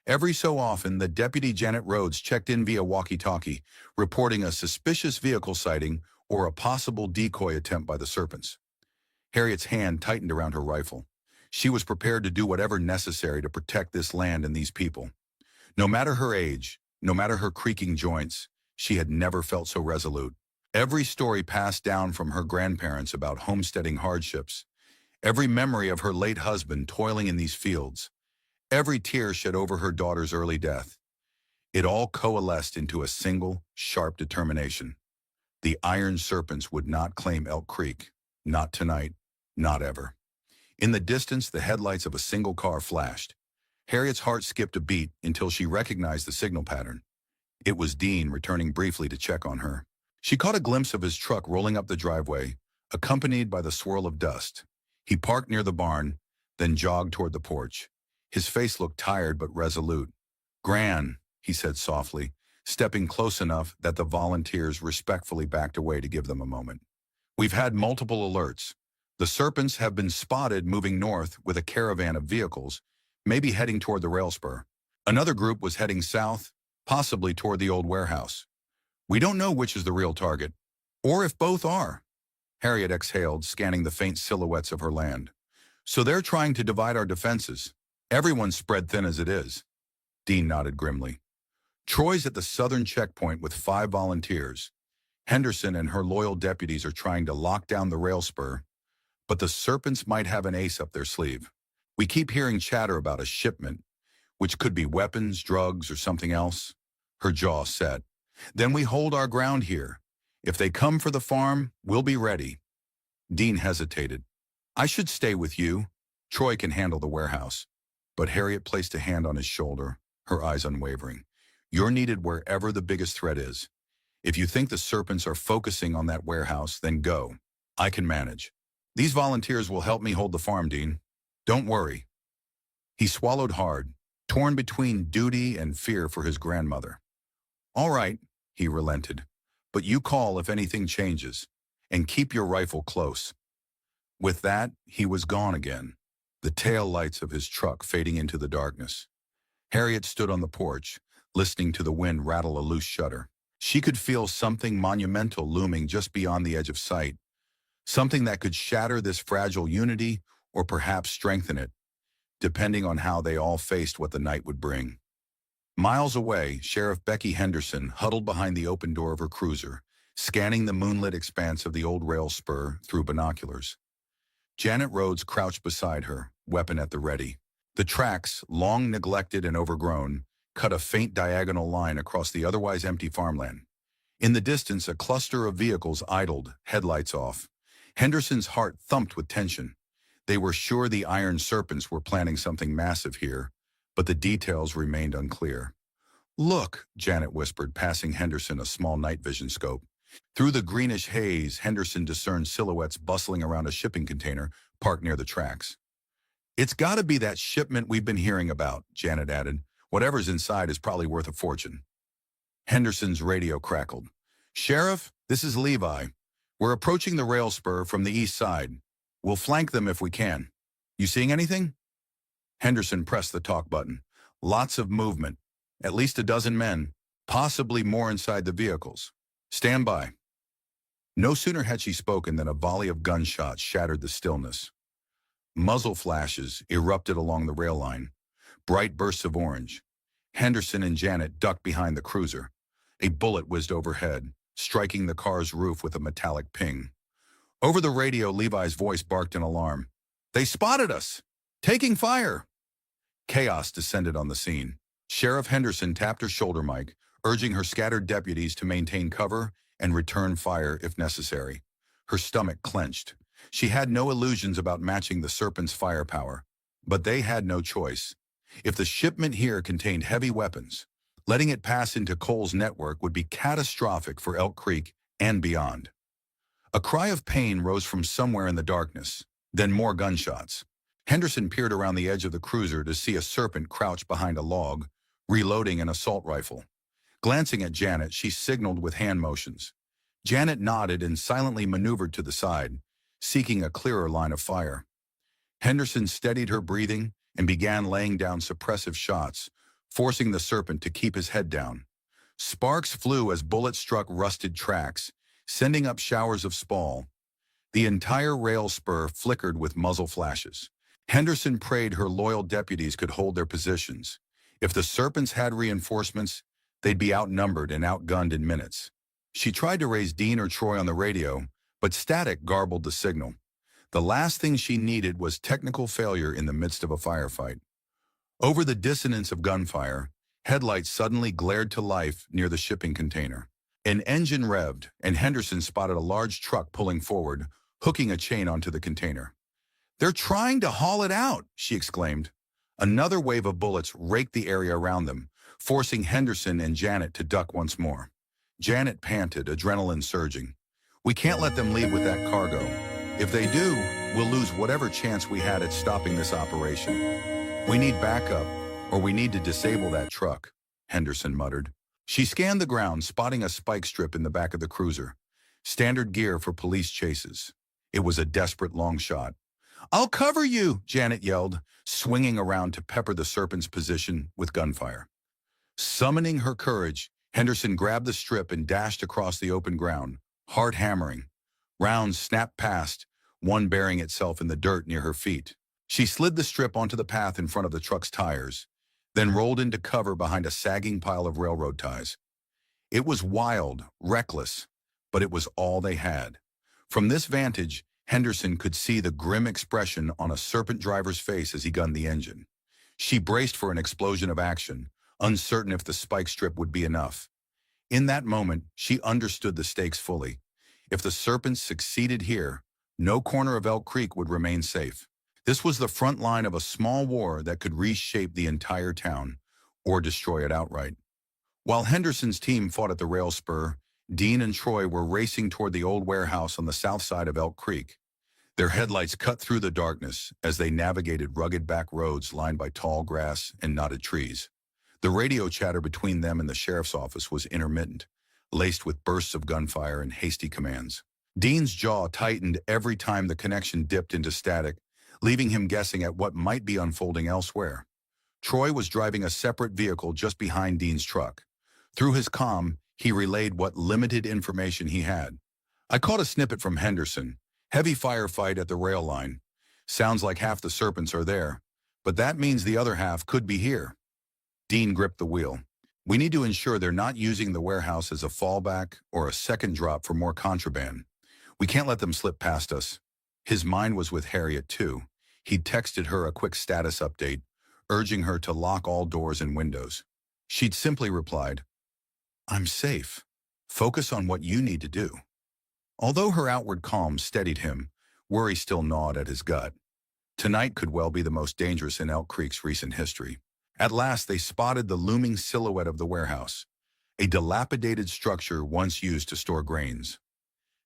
Every so often, the deputy Janet Rhodes checked in via walkie-talkie, reporting a suspicious vehicle sighting or a possible decoy attempt by the serpents. Harriet's hand tightened around her rifle. She was prepared to do whatever necessary to protect this land and these people. No matter her age, no matter her creaking joints, she had never felt so resolute. Every story passed down from her grandparents about homesteading hardships, every memory of her late husband toiling in these fields, every tear shed over her daughter's early death, it all coalesced into a single, sharp determination. The iron serpents would not claim Elk Creek. Not tonight. Not ever. In the distance, the headlights of a single car flashed. Harriet's heart skipped a beat until she recognized the signal pattern. It was Dean returning briefly to check on her. She caught a glimpse of his truck rolling up the driveway, accompanied by the swirl of dust. He parked near the barn, then jogged toward the porch. His face looked tired but resolute. "Gran," he said softly, stepping close enough that the volunteers respectfully backed away to give them a moment. "We've had multiple alerts. The serpents have been spotted moving north with a caravan of vehicles, maybe heading toward the rail spur. Another group was heading south, possibly toward the old warehouse. We don't know which is the real target, or if both are." Harriet exhaled, scanning the faint silhouettes of her land. "So they're trying to divide our defenses. Everyone's spread thin as it is." Dean nodded grimly. "Troy's at the southern checkpoint with 5 volunteers. Henderson and her loyal deputies are trying to lock down the rail spur, but the serpents might have an ace up their sleeve. We keep hearing chatter about a shipment, which could be weapons, drugs, or something else." Her jaw set. "Then we hold our ground here. If they come for the farm, we'll be ready." Dean hesitated. "I should stay with you. Troy can handle the warehouse." But Harriet placed a hand on his shoulder, her eyes unwavering. "You're needed wherever the biggest threat is. If you think the serpents are focusing on that warehouse, then go. I can manage. These volunteers will help me hold the farm, Dean. Don't worry." He swallowed hard, torn between duty and fear for his grandmother. "All right," he relented, "but you call if anything changes, and keep your rifle close." With that, he was gone again, the tail lights of his truck fading into the darkness. Harriet stood on the porch, listening to the wind rattle a loose shutter. She could feel something monumental looming just beyond the edge of sight, something that could shatter this fragile unity or perhaps strengthen it, depending on how they all faced what the night would bring. Miles away, Sheriff Becky Henderson huddled behind the open door of her cruiser, scanning the moonlit expanse of the old rail spur through binoculars. Janet Rhodes crouched beside her, weapon at the ready. The tracks, long neglected and overgrown, cut a faint diagonal line across the otherwise empty farmland. In the distance, a cluster of vehicles idled, headlights off. Henderson's heart thumped with tension. They were sure the iron serpents were planning something massive here, but the details remained unclear. "Look," Janet whispered, passing Henderson a small night vision scope. Through the greenish haze, Henderson discerned silhouettes bustling around a shipping container parked near the tracks. "It's got to be that shipment we've been hearing about," Janet added. "Whatever's inside is probably worth a fortune." Henderson's radio crackled. "Sheriff, this is Levi. We're approaching the rail spur from the east side. We'll flank them if we can. You seeing anything?" Henderson pressed the talk button. "Lots of movement. At least a dozen men, possibly more inside the vehicles. Stand by." No sooner had she spoken than a volley of gunshots shattered the stillness. Muzzle flashes erupted along the rail line, bright bursts of orange. Henderson and Janet ducked behind the cruiser. A bullet whizzed overhead, striking the car's roof with a metallic ping. Over the radio, Levi's voice barked in alarm. "They spotted us! Taking fire!" Chaos descended on the scene. Sheriff Henderson tapped her shoulder mic, urging her scattered deputies to maintain cover and return fire if necessary. Her stomach clenched. She had no illusions about matching the serpent's firepower, but they had no choice. If the shipment here contained heavy weapons, letting it pass into Cole's network would be catastrophic for Elk Creek and beyond. A cry of pain rose from somewhere in the darkness, then more gunshots. Henderson peered around the edge of the cruiser to see a serpent crouched behind a log, reloading an assault rifle. Glancing at Janet, she signaled with hand motions. Janet nodded and silently maneuvered to the side, seeking a clearer line of fire. Henderson steadied her breathing and began laying down suppressive shots, forcing the serpent to keep his head down. Sparks flew as bullets struck rusted tracks, sending up showers of spall. The entire rail spur flickered with muzzle flashes. Henderson prayed her loyal deputies could hold their positions. If the Serpents had reinforcements, they'd be outnumbered and outgunned in minutes. She tried to raise Dean or Troy on the radio, but static garbled the signal. The last thing she needed was technical failure in the midst of a firefight. Over the dissonance of gunfire, headlights suddenly glared to life near the shipping container. An engine revved, and Henderson spotted a large truck pulling forward, hooking a chain onto the container. "They're trying to haul it out," she exclaimed. Another wave of bullets raked the area around them, forcing Henderson and Janet to duck once more. Janet panted, adrenaline surging. "We can't let them leave with that cargo. If they do, we'll lose whatever chance we had at stopping this operation. We need backup, or we need to disable that truck," Henderson muttered. She scanned the ground, spotting a spike strip in the back of the cruiser. Standard gear for police chases. It was a desperate long shot. "I'll cover you," Janet yelled, swinging around to pepper the Serpent's position with gunfire. Summoning her courage, Henderson grabbed the strip and dashed across the open ground, heart hammering. Rounds snapped past, one burying itself in the dirt near her feet. She slid the strip onto the path in front of the truck's tires, then rolled into cover behind a sagging pile of railroad ties. It was wild, reckless, but it was all they had. From this vantage, Henderson could see the grim expression on a Serpent driver's face as he gunned the engine. She braced for an explosion of action, uncertain if the spike strip would be enough. In that moment, she understood the stakes fully. If the Serpents succeeded here, no corner of Elk Creek would remain safe. This was the front line of a small war that could reshape the entire town, or destroy it outright. While Henderson's team fought at the rail spur, Dean and Troy were racing toward the old warehouse on the south side of Elk Creek. Their headlights cut through the darkness as they navigated rugged back roads lined by tall grass and knotted trees. The radio chatter between them and the sheriff's office was intermittent, laced with bursts of gunfire and hasty commands. Dean's jaw tightened every time the connection dipped into static, leaving him guessing at what might be unfolding elsewhere. Troy was driving a separate vehicle just behind Dean's truck. Through his comm, he relayed what limited information he had. "I caught a snippet from Henderson. Heavy firefight at the rail line. Sounds like half the Serpents are there, but that means the other half could be here." Dean gripped the wheel. "We need to ensure they're not using the warehouse as a fallback or a second drop for more contraband. We can't let them slip past us." His mind was with Harriet, too. He'd texted her a quick status update, urging her to lock all doors and windows. She'd simply replied, "I'm safe. Focus on what you need to do." Although her outward calm steadied him, worry still gnawed at his gut. Tonight could well be the most dangerous in Elk Creek's recent history. At last, they spotted the looming silhouette of the warehouse, a dilapidated structure once used to store grains.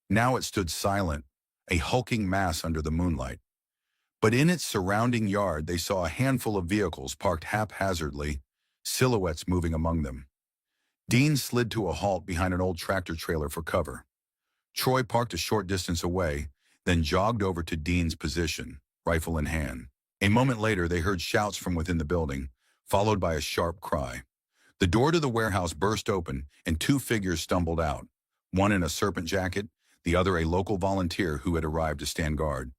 Now it stood silent, a hulking mass under the moonlight. But in its surrounding yard, they saw a handful of vehicles parked haphazardly, silhouettes moving among them. Dean slid to a halt behind an old tractor trailer for cover. Troy parked a short distance away, then jogged over to Dean's position, rifle in hand. A moment later, they heard shouts from within the building, followed by a sharp cry. The door to the warehouse burst open, and two figures stumbled out, one in a Serpent jacket, the other a local volunteer who had arrived to stand guard.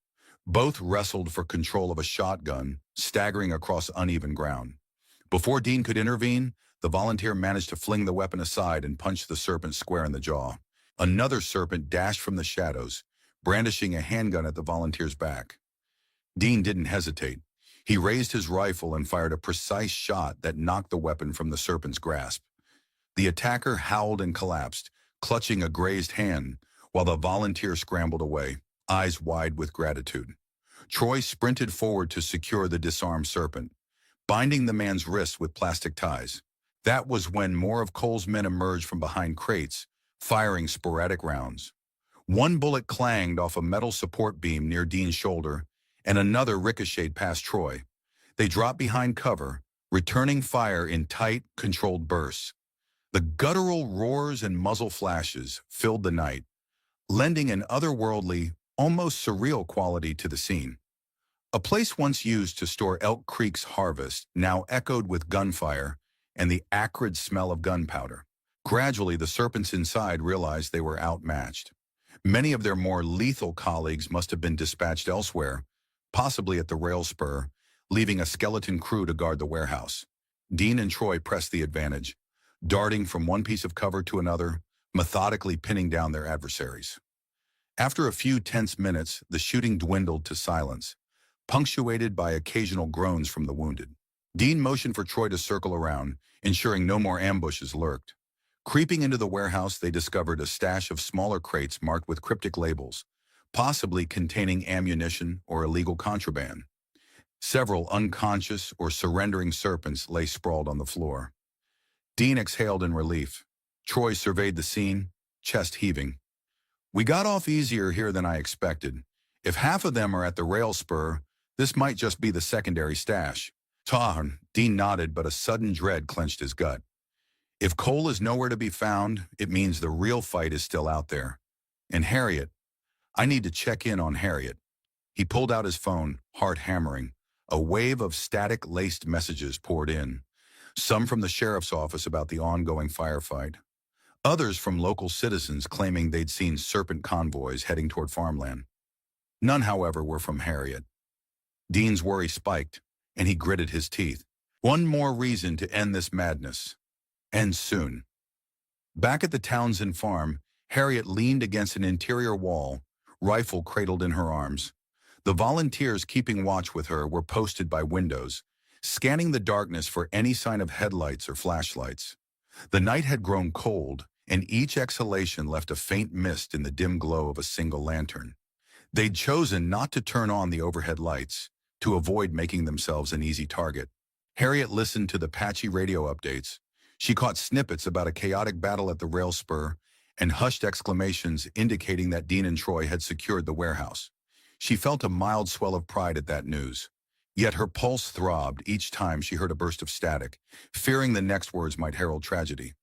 Both wrestled for control of a shotgun, staggering across uneven ground. Before Dean could intervene, the volunteer managed to fling the weapon aside and punch the Serpent square in the jaw. Another Serpent dashed from the shadows, brandishing a handgun at the volunteer's back. Dean didn't hesitate. He raised his rifle and fired a precise shot that knocked the weapon from the Serpent's grasp. The attacker howled and collapsed, clutching a grazed hand, while the volunteer scrambled away, eyes wide with gratitude. Troy sprinted forward to secure the disarmed Serpent, binding the man's wrists with plastic ties. That was when more of Cole's men emerged from behind crates, firing sporadic rounds. One bullet clanged off a metal support beam near Dean's shoulder, and another ricocheted past Troy. They dropped behind cover, returning fire in tight, controlled bursts. The guttural roars and muzzle flashes filled the night, lending an otherworldly, almost surreal quality to the scene. A place once used to store Elk Creek's harvest now echoed with gunfire and the acrid smell of gunpowder. Gradually, the Serpents inside realized they were outmatched. Many of their more lethal colleagues must have been dispatched elsewhere, possibly at the rail spur, leaving a skeleton crew to guard the warehouse. Dean and Troy pressed the advantage, darting from one piece of cover to another, methodically pinning down their adversaries. After a few tense minutes, the shooting dwindled to silence, punctuated by occasional groans from the wounded. Dean motioned for Troy to circle around, ensuring no more ambushes lurked. Creeping into the warehouse, they discovered a stash of smaller crates marked with cryptic labels, possibly containing ammunition or illegal contraband. Several unconscious or surrendering serpents lay sprawled on the floor. Dean exhaled in relief. Troy surveyed the scene, chest heaving. "We got off easier here than I expected. If half of them are at the rail spur, this might just be the secondary stash." Dean nodded, but a sudden dread clenched his gut. If Cole is nowhere to be found, it means the real fight is still out there. And Harriet, I need to check in on Harriet. He pulled out his phone, heart hammering. A wave of static-laced messages poured in, some from the sheriff's office about the ongoing firefight, others from local citizens claiming they'd seen serpent convoys heading toward farmland. None, however, were from Harriet. Dean's worry spiked, and he gritted his teeth. One more reason to end this madness. And soon. Back at the Townsend farm, Harriet leaned against an interior wall, rifle cradled in her arms. The volunteers keeping watch with her were posted by windows, scanning the darkness for any sign of headlights or flashlights. The night had grown cold, and each exhalation left a faint mist in the dim glow of a single lantern. They'd chosen not to turn on the overhead lights, to avoid making themselves an easy target. Harriet listened to the patchy radio updates. She caught snippets about a chaotic battle at the rail spur and hushed exclamations indicating that Dean and Troy had secured the warehouse. She felt a mild swell of pride at that news. Yet her pulse throbbed each time she heard a burst of static, fearing the next words might herald tragedy.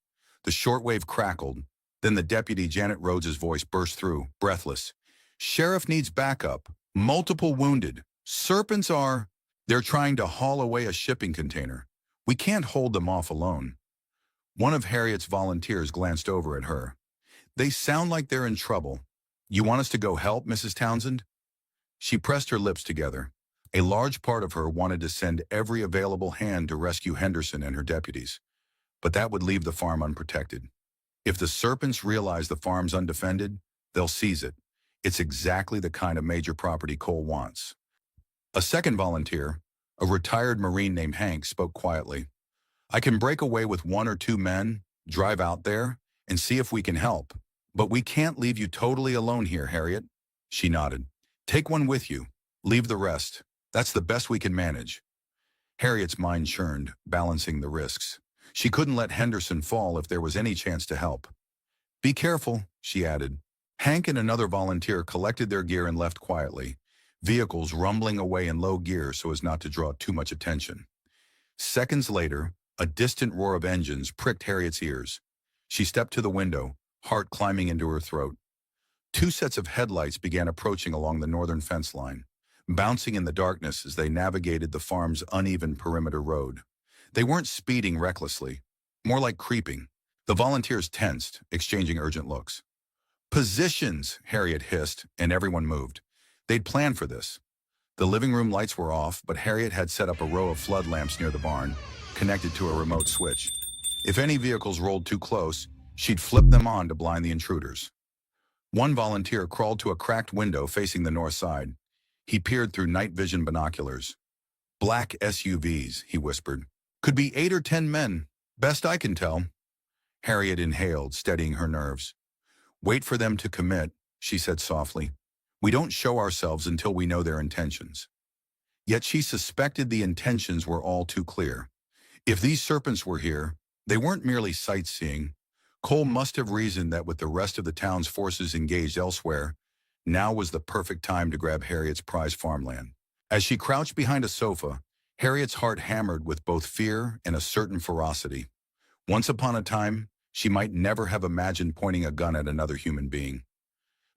The shortwave crackled, then the deputy Janet Rhodes's voice burst through, breathless. "Sheriff needs backup. Multiple wounded. Serpents are... They're trying to haul away a shipping container. We can't hold them off alone." One of Harriet's volunteers glanced over at her. "They sound like they're in trouble. You want us to go help, Mrs. Townsend?" She pressed her lips together. A large part of her wanted to send every available hand to rescue Henderson and her deputies. But that would leave the farm unprotected. If the serpents realize the farm's undefended, they'll seize it. It's exactly the kind of major property Cole wants. A second volunteer, a retired Marine named Hank, spoke quietly. "I can break away with 1 or 2 men, drive out there, and see if we can help. But we can't leave you totally alone here, Harriet." She nodded. "Take one with you. Leave the rest. That's the best we can manage." Harriet's mind churned, balancing the risks. She couldn't let Henderson fall if there was any chance to help. "Be careful," she added. Hank and another volunteer collected their gear and left quietly, vehicles rumbling away in low gear so as not to draw too much attention. Seconds later, a distant roar of engines pricked Harriet's ears. She stepped to the window, heart climbing into her throat. 2 sets of headlights began approaching along the northern fence line, bouncing in the darkness as they navigated the farm's uneven perimeter road. They weren't speeding recklessly, more like creeping. The volunteers tensed, exchanging urgent looks. "Positions," Harriet hissed, and everyone moved. They'd planned for this. The living room lights were off, but Harriet had set up a row of flood lamps near the barn, connected to a remote switch. If any vehicles rolled too close, she'd flip them on to blind the intruders. One volunteer crawled to a cracked window facing the north side. He peered through night vision binoculars. "Black SUVs," he whispered. "Could be 8 or 10 men. Best I can tell." Harriet inhaled, steadying her nerves. "Wait for them to commit," she said softly. "We don't show ourselves until we know their intentions." Yet she suspected the intentions were all too clear. If these serpents were here, they weren't merely sightseeing. Cole must have reasoned that with the rest of the town's forces engaged elsewhere, now was the perfect time to grab Harriet's prized farmland. As she crouched behind a sofa, Harriet's heart hammered with both fear and a certain ferocity. Once upon a time, she might never have imagined pointing a gun at another human being.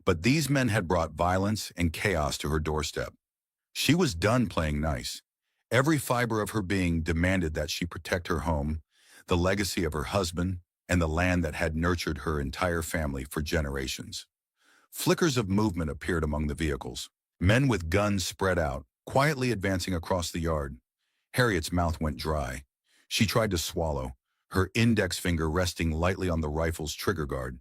But these men had brought violence and chaos to her doorstep. She was done playing nice. Every fiber of her being demanded that she protect her home, the legacy of her husband, and the land that had nurtured her entire family for generations. Flickers of movement appeared among the vehicles. Men with guns spread out, quietly advancing across the yard. Harriet's mouth went dry. She tried to swallow, her index finger resting lightly on the rifle's trigger guard.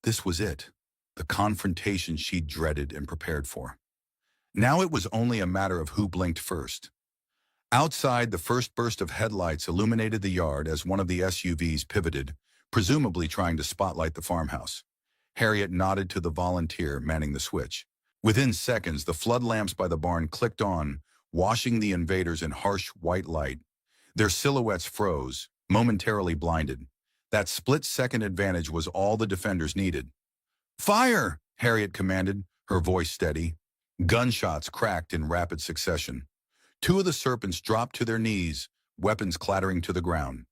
This was it, the confrontation she dreaded and prepared for. Now it was only a matter of who blinked first. Outside, the first burst of headlights illuminated the yard as one of the SUVs pivoted, presumably trying to spotlight the farmhouse. Harriet nodded to the volunteer manning the switch. Within seconds, the flood lamps by the barn clicked on, washing the invaders in harsh white light. Their silhouettes froze, momentarily blinded. That split-second advantage was all the defenders needed. "Fire!" Harriet commanded, her voice steady. Gunshots cracked in rapid succession. Two of the serpents dropped to their knees, weapons clattering to the ground.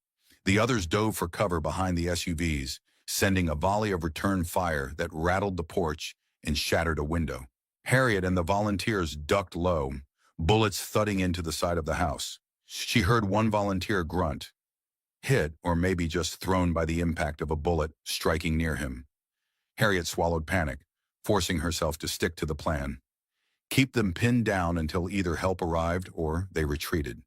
The others dove for cover behind the SUVs, sending a volley of return fire that rattled the porch and shattered a window. Harriet and the volunteers ducked low, bullets thudding into the side of the house. She heard one volunteer grunt, hit or maybe just thrown by the impact of a bullet striking near him. Harriet swallowed panic, forcing herself to stick to the plan. Keep them pinned down until either help arrived or they retreated.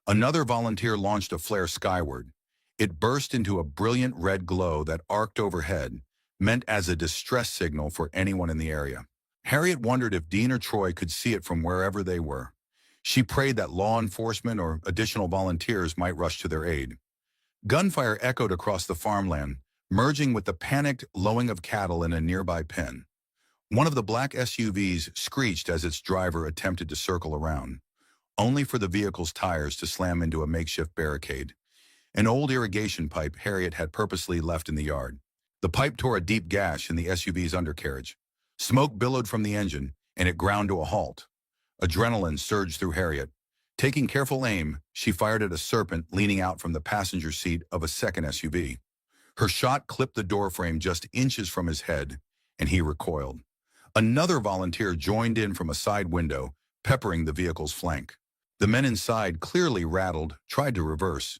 Another volunteer launched a flare skyward. It burst into a brilliant red glow that arced overhead, meant as a distress signal for anyone in the area. Harriet wondered if Dean or Troy could see it from wherever they were. She prayed that law enforcement or additional volunteers might rush to their aid. Gunfire echoed across the farmland, merging with the panicked lowing of cattle in a nearby pen. One of the black SUVs screeched as its driver attempted to circle around, only for the vehicle's tires to slam into a makeshift barricade. An old irrigation pipe Harriet had purposely left in the yard. The pipe tore a deep gash in the SUV's undercarriage. Smoke billowed from the engine, and it ground to a halt. Adrenaline surged through Harriet. Taking careful aim, she fired at a serpent leaning out from the passenger seat of a second SUV. Her shot clipped the doorframe just inches from his head, and he recoiled. Another volunteer joined in from a side window, peppering the vehicle's flank. The men inside, clearly rattled, tried to reverse,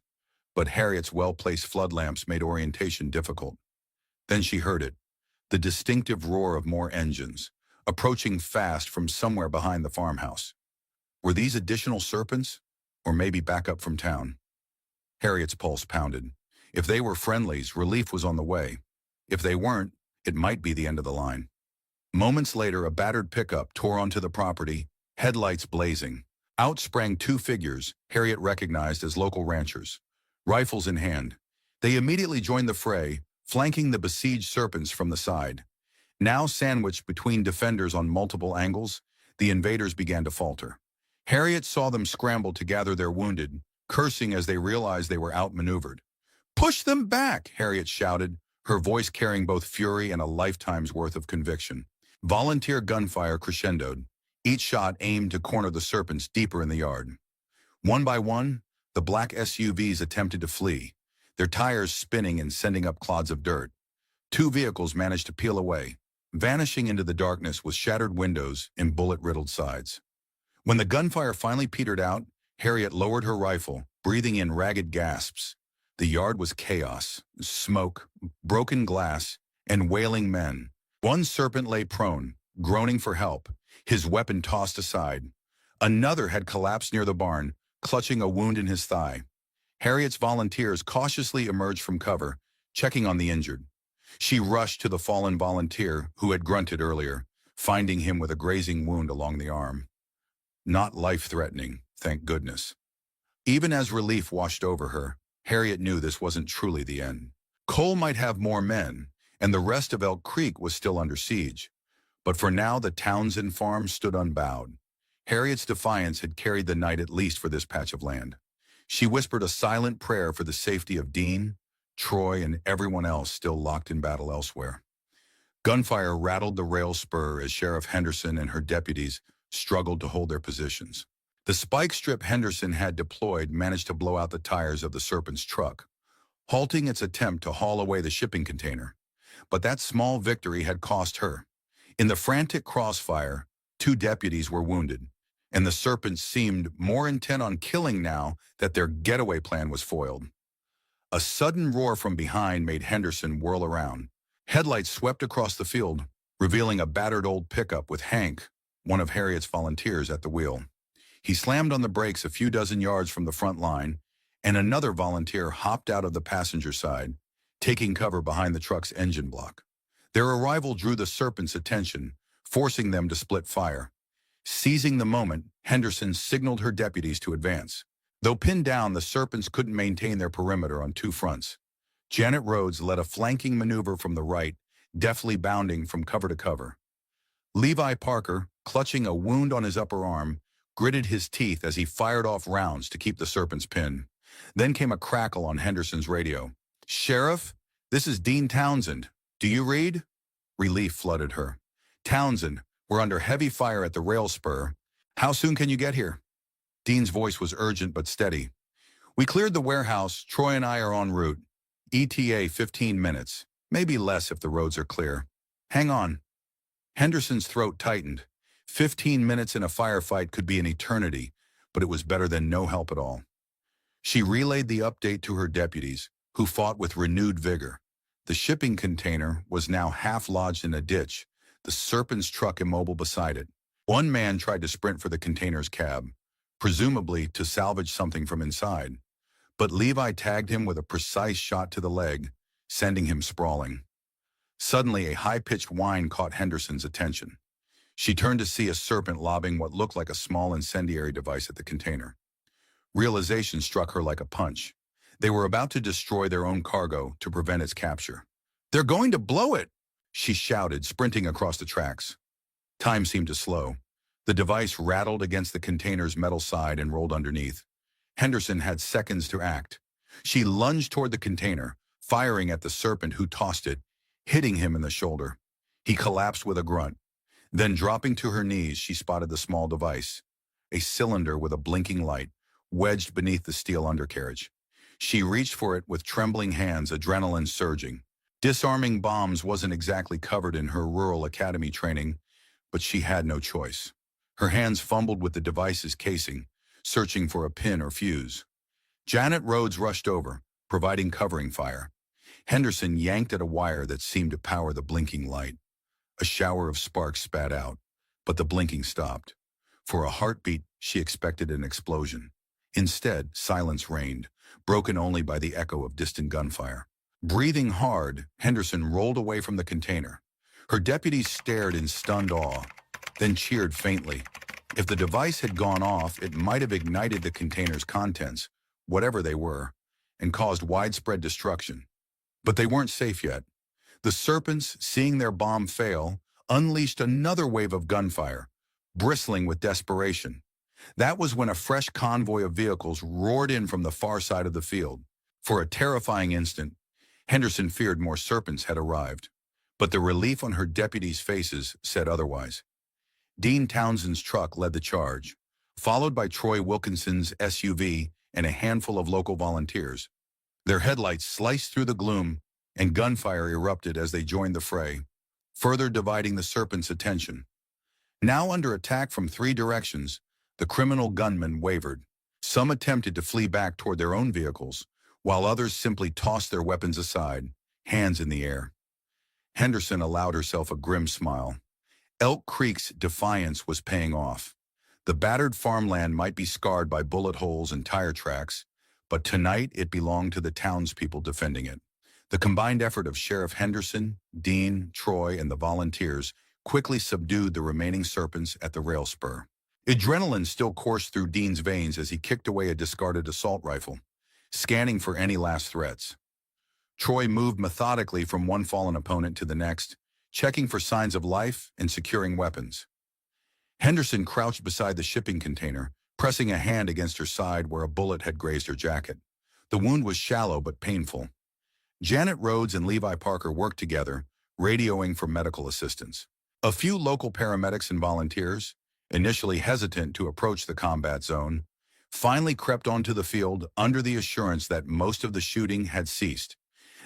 but Harriet's well-placed flood lamps made orientation difficult. Then she heard it, the distinctive roar of more engines, approaching fast from somewhere behind the farmhouse. Were these additional serpents, or maybe backup from town? Harriet's pulse pounded. If they were friendlies, relief was on the way. If they weren't, it might be the end of the line. Moments later, a battered pickup tore onto the property, headlights blazing. Out sprang two figures Harriet recognized as local ranchers, rifles in hand. They immediately joined the fray, flanking the besieged serpents from the side. Now sandwiched between defenders on multiple angles, the invaders began to falter. Harriet saw them scramble to gather their wounded, cursing as they realized they were outmaneuvered. "Push them back!" Harriet shouted, her voice carrying both fury and a lifetime's worth of conviction. Volunteer gunfire crescendoed, each shot aimed to corner the serpents deeper in the yard. One by one, the black SUVs attempted to flee, their tires spinning and sending up clods of dirt. Two vehicles managed to peel away, vanishing into the darkness with shattered windows and bullet-riddled sides. When the gunfire finally petered out, Harriet lowered her rifle, breathing in ragged gasps. The yard was chaos, smoke, broken glass, and wailing men. One serpent lay prone, groaning for help, his weapon tossed aside. Another had collapsed near the barn, clutching a wound in his thigh. Harriet's volunteers cautiously emerged from cover, checking on the injured. She rushed to the fallen volunteer who had grunted earlier, finding him with a grazing wound along the arm. Not life-threatening, thank goodness. Even as relief washed over her, Harriet knew this wasn't truly the end. Cole might have more men, and the rest of Elk Creek was still under siege. But for now, the Townsend farm stood unbowed. Harriet's defiance had carried the night at least for this patch of land. She whispered a silent prayer for the safety of Dean, Troy, and everyone else still locked in battle elsewhere. Gunfire rattled the rail spur as Sheriff Henderson and her deputies struggled to hold their positions. The spike strip Henderson had deployed managed to blow out the tires of the Serpent's truck, halting its attempt to haul away the shipping container. But that small victory had cost her. In the frantic crossfire, two deputies were wounded, and the Serpents seemed more intent on killing now that their getaway plan was foiled. A sudden roar from behind made Henderson whirl around. Headlights swept across the field, revealing a battered old pickup with Hank, one of Harriet's volunteers, at the wheel. He slammed on the brakes a few dozen yards from the front line, and another volunteer hopped out of the passenger side, taking cover behind the truck's engine block. Their arrival drew the Serpent's attention, forcing them to split fire. Seizing the moment, Henderson signaled her deputies to advance. Though pinned down, the Serpents couldn't maintain their perimeter on two fronts. Janet Rhodes led a flanking maneuver from the right, deftly bounding from cover to cover. Levi Parker, clutching a wound on his upper arm, gritted his teeth as he fired off rounds to keep the Serpents pinned. Then came a crackle on Henderson's radio. "Sheriff, this is Dean Townsend. Do you read?" Relief flooded her. "Townsend, we're under heavy fire at the rail spur. How soon can you get here?" Dean's voice was urgent but steady. "We cleared the warehouse. Troy and I are en route. ETA 15 minutes. Maybe less if the roads are clear. Hang on." Henderson's throat tightened. 15 minutes in a firefight could be an eternity, but it was better than no help at all. She relayed the update to her deputies, who fought with renewed vigor. The shipping container was now half lodged in a ditch, the Serpent's truck immobile beside it. One man tried to sprint for the container's cab, presumably to salvage something from inside, but Levi tagged him with a precise shot to the leg, sending him sprawling. Suddenly, a high-pitched whine caught Henderson's attention. She turned to see a Serpent lobbing what looked like a small incendiary device at the container. Realization struck her like a punch. They were about to destroy their own cargo to prevent its capture. "They're going to blow it!" she shouted, sprinting across the tracks. Time seemed to slow. The device rattled against the container's metal side and rolled underneath. Henderson had seconds to act. She lunged toward the container, firing at the Serpent who tossed it, hitting him in the shoulder. He collapsed with a grunt. Then, dropping to her knees, she spotted the small device, a cylinder with a blinking light, wedged beneath the steel undercarriage. She reached for it with trembling hands, adrenaline surging. Disarming bombs wasn't exactly covered in her rural academy training, but she had no choice. Her hands fumbled with the device's casing, searching for a pin or fuse. Janet Rhodes rushed over, providing covering fire. Henderson yanked at a wire that seemed to power the blinking light. A shower of sparks spat out, but the blinking stopped. For a heartbeat, she expected an explosion. Instead, silence reigned, broken only by the echo of distant gunfire. Breathing hard, Henderson rolled away from the container. Her deputies stared in stunned awe, then cheered faintly. If the device had gone off, it might have ignited the container's contents, whatever they were, and caused widespread destruction. But they weren't safe yet. The Serpents, seeing their bomb fail, unleashed another wave of gunfire, bristling with desperation. That was when a fresh convoy of vehicles roared in from the far side of the field. For a terrifying instant, Henderson feared more Serpents had arrived. But the relief on her deputies' faces said otherwise. Dean Townsend's truck led the charge, followed by Troy Wilkinson's SUV and a handful of local volunteers. Their headlights sliced through the gloom, and gunfire erupted as they joined the fray, further dividing the Serpent's attention. Now under attack from three directions, the criminal gunmen wavered. Some attempted to flee back toward their own vehicles, while others simply tossed their weapons aside, hands in the air. Henderson allowed herself a grim smile. Elk Creek's defiance was paying off. The battered farmland might be scarred by bullet holes and tire tracks, but tonight it belonged to the townspeople defending it. The combined effort of Sheriff Henderson, Dean, Troy, and the volunteers quickly subdued the remaining Serpents at the rail spur. Adrenaline still coursed through Dean's veins as he kicked away a discarded assault rifle, scanning for any last threats. Troy moved methodically from one fallen opponent to the next, checking for signs of life and securing weapons. Henderson crouched beside the shipping container, pressing a hand against her side where a bullet had grazed her jacket. The wound was shallow but painful. Janet Rhodes and Levi Parker worked together, radioing for medical assistance. A few local paramedics and volunteers, initially hesitant to approach the combat zone, finally crept onto the field under the assurance that most of the shooting had ceased.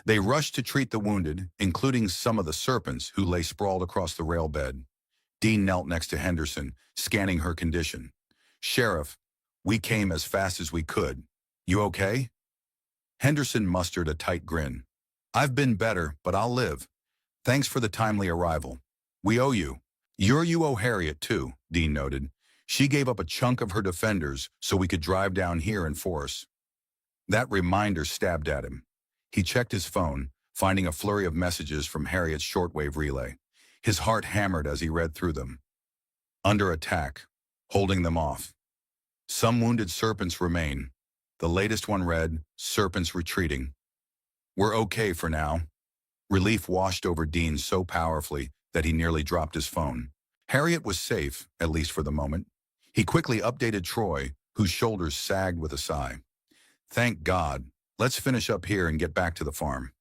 They rushed to treat the wounded, including some of the Serpents who lay sprawled across the rail bed. Dean knelt next to Henderson, scanning her condition. "Sheriff, we came as fast as we could. You okay?" Henderson mustered a tight grin. "I've been better, but I'll live. Thanks for the timely arrival." We owe you. You owe Harriet, too, Dean noted. She gave up a chunk of her defenders so we could drive down here in force. That reminder stabbed at him. He checked his phone, finding a flurry of messages from Harriet's shortwave relay. His heart hammered as he read through them. Under attack. Holding them off. Some wounded serpents remain. The latest one read, serpents retreating. We're okay for now. Relief washed over Dean so powerfully that he nearly dropped his phone. Harriet was safe, at least for the moment. He quickly updated Troy, whose shoulders sagged with a sigh. Thank God. Let's finish up here and get back to the farm.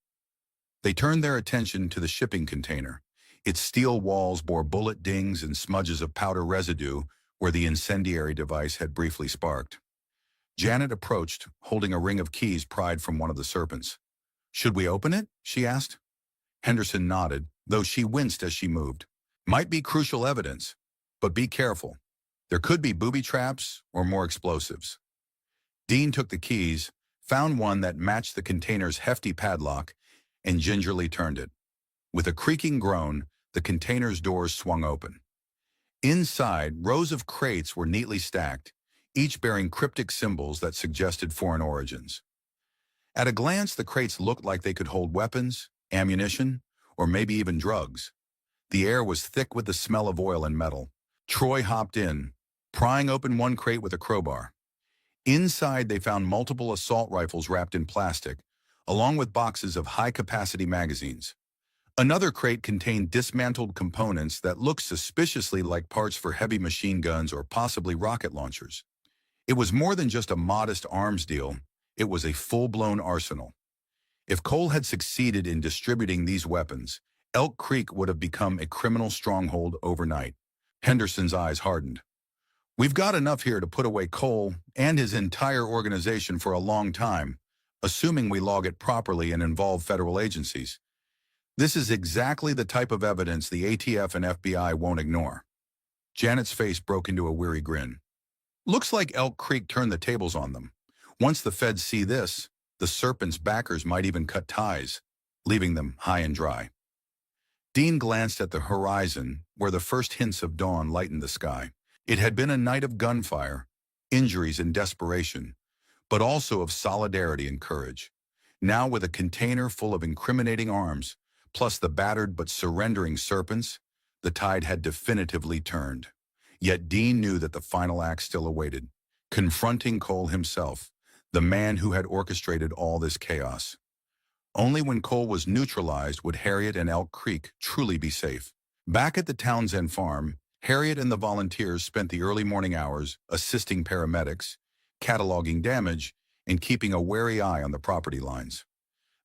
They turned their attention to the shipping container. Its steel walls bore bullet dings and smudges of powder residue where the incendiary device had briefly sparked. Janet approached, holding a ring of keys pried from one of the serpents. Should we open it? She asked. Henderson nodded, though she winced as she moved. Might be crucial evidence, but be careful. There could be booby traps or more explosives. Dean took the keys, found one that matched the container's hefty padlock, and gingerly turned it. With a creaking groan, the container's doors swung open. Inside, rows of crates were neatly stacked, each bearing cryptic symbols that suggested foreign origins. At a glance, the crates looked like they could hold weapons, ammunition, or maybe even drugs. The air was thick with the smell of oil and metal. Troy hopped in, prying open one crate with a crowbar. Inside, they found multiple assault rifles wrapped in plastic, along with boxes of high-capacity magazines. Another crate contained dismantled components that looked suspiciously like parts for heavy machine guns or possibly rocket launchers. It was more than just a modest arms deal. It was a full-blown arsenal. If Cole had succeeded in distributing these weapons, Elk Creek would have become a criminal stronghold overnight. Henderson's eyes hardened. We've got enough here to put away Cole and his entire organization for a long time, assuming we log it properly and involve federal agencies. This is exactly the type of evidence the ATF and FBI won't ignore. Janet's face broke into a weary grin. Looks like Elk Creek turned the tables on them. Once the feds see this, the Serpent's backers might even cut ties, leaving them high and dry. Dean glanced at the horizon, where the first hints of dawn lightened the sky. It had been a night of gunfire, injuries and desperation, but also of solidarity and courage. Now, with a container full of incriminating arms, plus the battered but surrendering serpents, the tide had definitively turned. Yet Dean knew that the final act still awaited, confronting Cole himself, the man who had orchestrated all this chaos. Only when Cole was neutralized would Harriet and Elk Creek truly be safe. Back at the Townsend farm, Harriet and the volunteers spent the early morning hours assisting paramedics, cataloging damage, and keeping a wary eye on the property lines.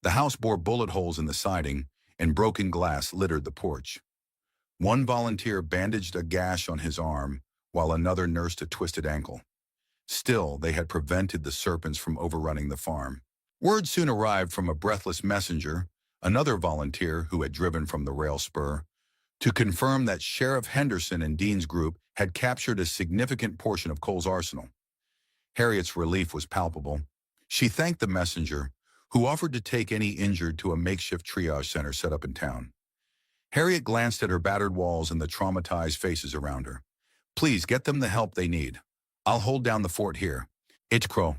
The house bore bullet holes in the siding, and broken glass littered the porch. One volunteer bandaged a gash on his arm, while another nursed a twisted ankle. Still, they had prevented the serpents from overrunning the farm. Word soon arrived from a breathless messenger, another volunteer who had driven from the rail spur, to confirm that Sheriff Henderson and Dean's group had captured a significant portion of Cole's arsenal. Harriet's relief was palpable. She thanked the messenger, who offered to take any injured to a makeshift triage center set up in town. Harriet glanced at her battered walls and the traumatized faces around her. Please get them the help they need. I'll hold down the fort here. Etched.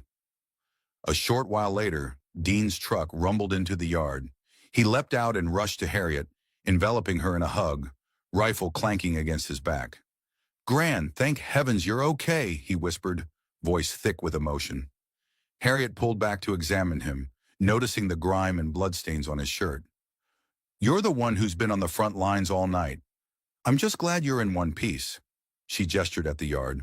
A short while later, Dean's truck rumbled into the yard. He leapt out and rushed to Harriet, enveloping her in a hug, rifle clanking against his back. Gran, thank heavens you're okay, he whispered, voice thick with emotion. Harriet pulled back to examine him, noticing the grime and bloodstains on his shirt. You're the one who's been on the front lines all night. I'm just glad you're in one piece. She gestured at the yard.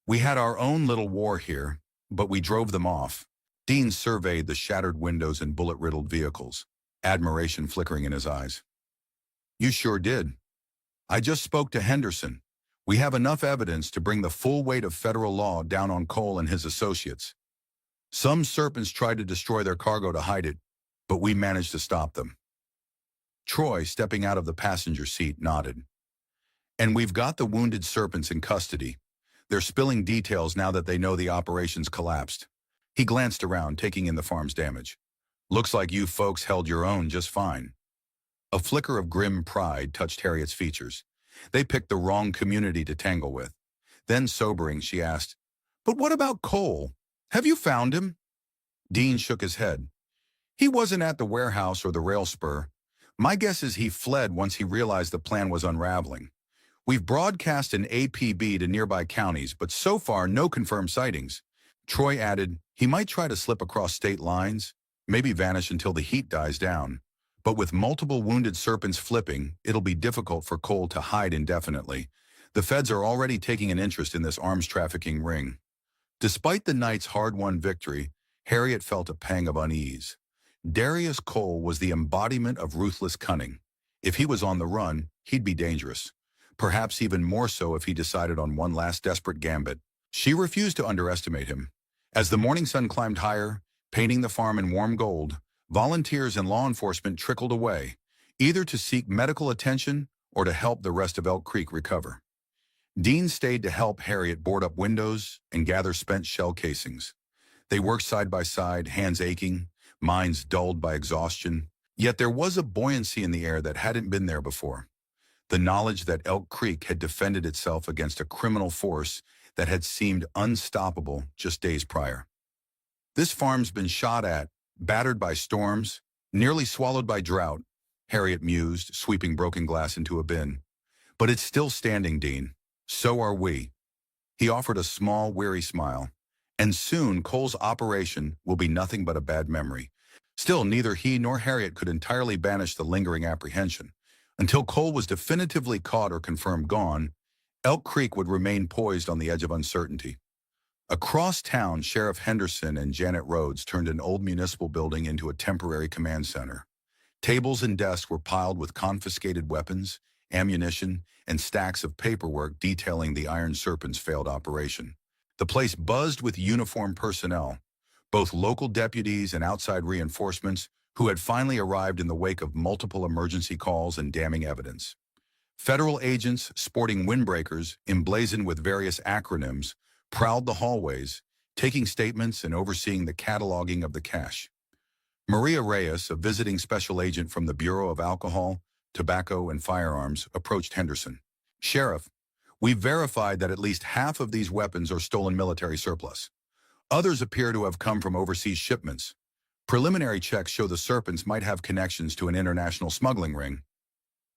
We had our own little war here, but we drove them off. Dean surveyed the shattered windows and bullet-riddled vehicles, admiration flickering in his eyes. You sure did. I just spoke to Henderson. We have enough evidence to bring the full weight of federal law down on Cole and his associates. Some serpents tried to destroy their cargo to hide it, but we managed to stop them. Troy, stepping out of the passenger seat, nodded. And we've got the wounded serpents in custody. They're spilling details now that they know the operation's collapsed. He glanced around, taking in the farm's damage. Looks like you folks held your own just fine. A flicker of grim pride touched Harriet's features. They picked the wrong community to tangle with. Then, sobering, she asked, "But what about Cole? Have you found him?" Dean shook his head. "He wasn't at the warehouse or the rail spur. My guess is he fled once he realized the plan was unraveling. We've broadcast an APB to nearby counties, but so far no confirmed sightings." Troy added, "He might try to slip across state lines, maybe vanish until the heat dies down. But with multiple wounded serpents flipping, it'll be difficult for Cole to hide indefinitely. The feds are already taking an interest in this arms trafficking ring." Despite the night's hard-won victory, Harriet felt a pang of unease. Darius Cole was the embodiment of ruthless cunning. If he was on the run, he'd be dangerous. Perhaps even more so if he decided on one last desperate gambit. She refused to underestimate him. As the morning sun climbed higher, painting the farm in warm gold, volunteers and law enforcement trickled away, either to seek medical attention or to help the rest of Elk Creek recover. Dean stayed to help Harriet board up windows and gather spent shell casings. They worked side by side, hands aching, minds dulled by exhaustion. Yet there was a buoyancy in the air that hadn't been there before. The knowledge that Elk Creek had defended itself against a criminal force that had seemed unstoppable just days prior. "This farm's been shot at, battered by storms, nearly swallowed by drought," Harriet mused, sweeping broken glass into a bin. "But it's still standing, Dean. So are we." He offered a small, weary smile. "And soon Cole's operation will be nothing but a bad memory." Still, neither he nor Harriet could entirely banish the lingering apprehension. Until Cole was definitively caught or confirmed gone, Elk Creek would remain poised on the edge of uncertainty. Across town, Sheriff Henderson and Janet Rhodes turned an old municipal building into a temporary command center. Tables and desks were piled with confiscated weapons, ammunition, and stacks of paperwork detailing the Iron Serpent's failed operation. The place buzzed with uniformed personnel, both local deputies and outside reinforcements who had finally arrived in the wake of multiple emergency calls and damning evidence. Federal agents sporting windbreakers emblazoned with various acronyms prowled the hallways, taking statements and overseeing the cataloging of the cash. Maria Reyes, a visiting special agent from the Bureau of Alcohol, Tobacco, and Firearms, approached Henderson. "Sheriff, we've verified that at least half of these weapons are stolen military surplus. Others appear to have come from overseas shipments. Preliminary checks show the Serpents might have connections to an international smuggling ring."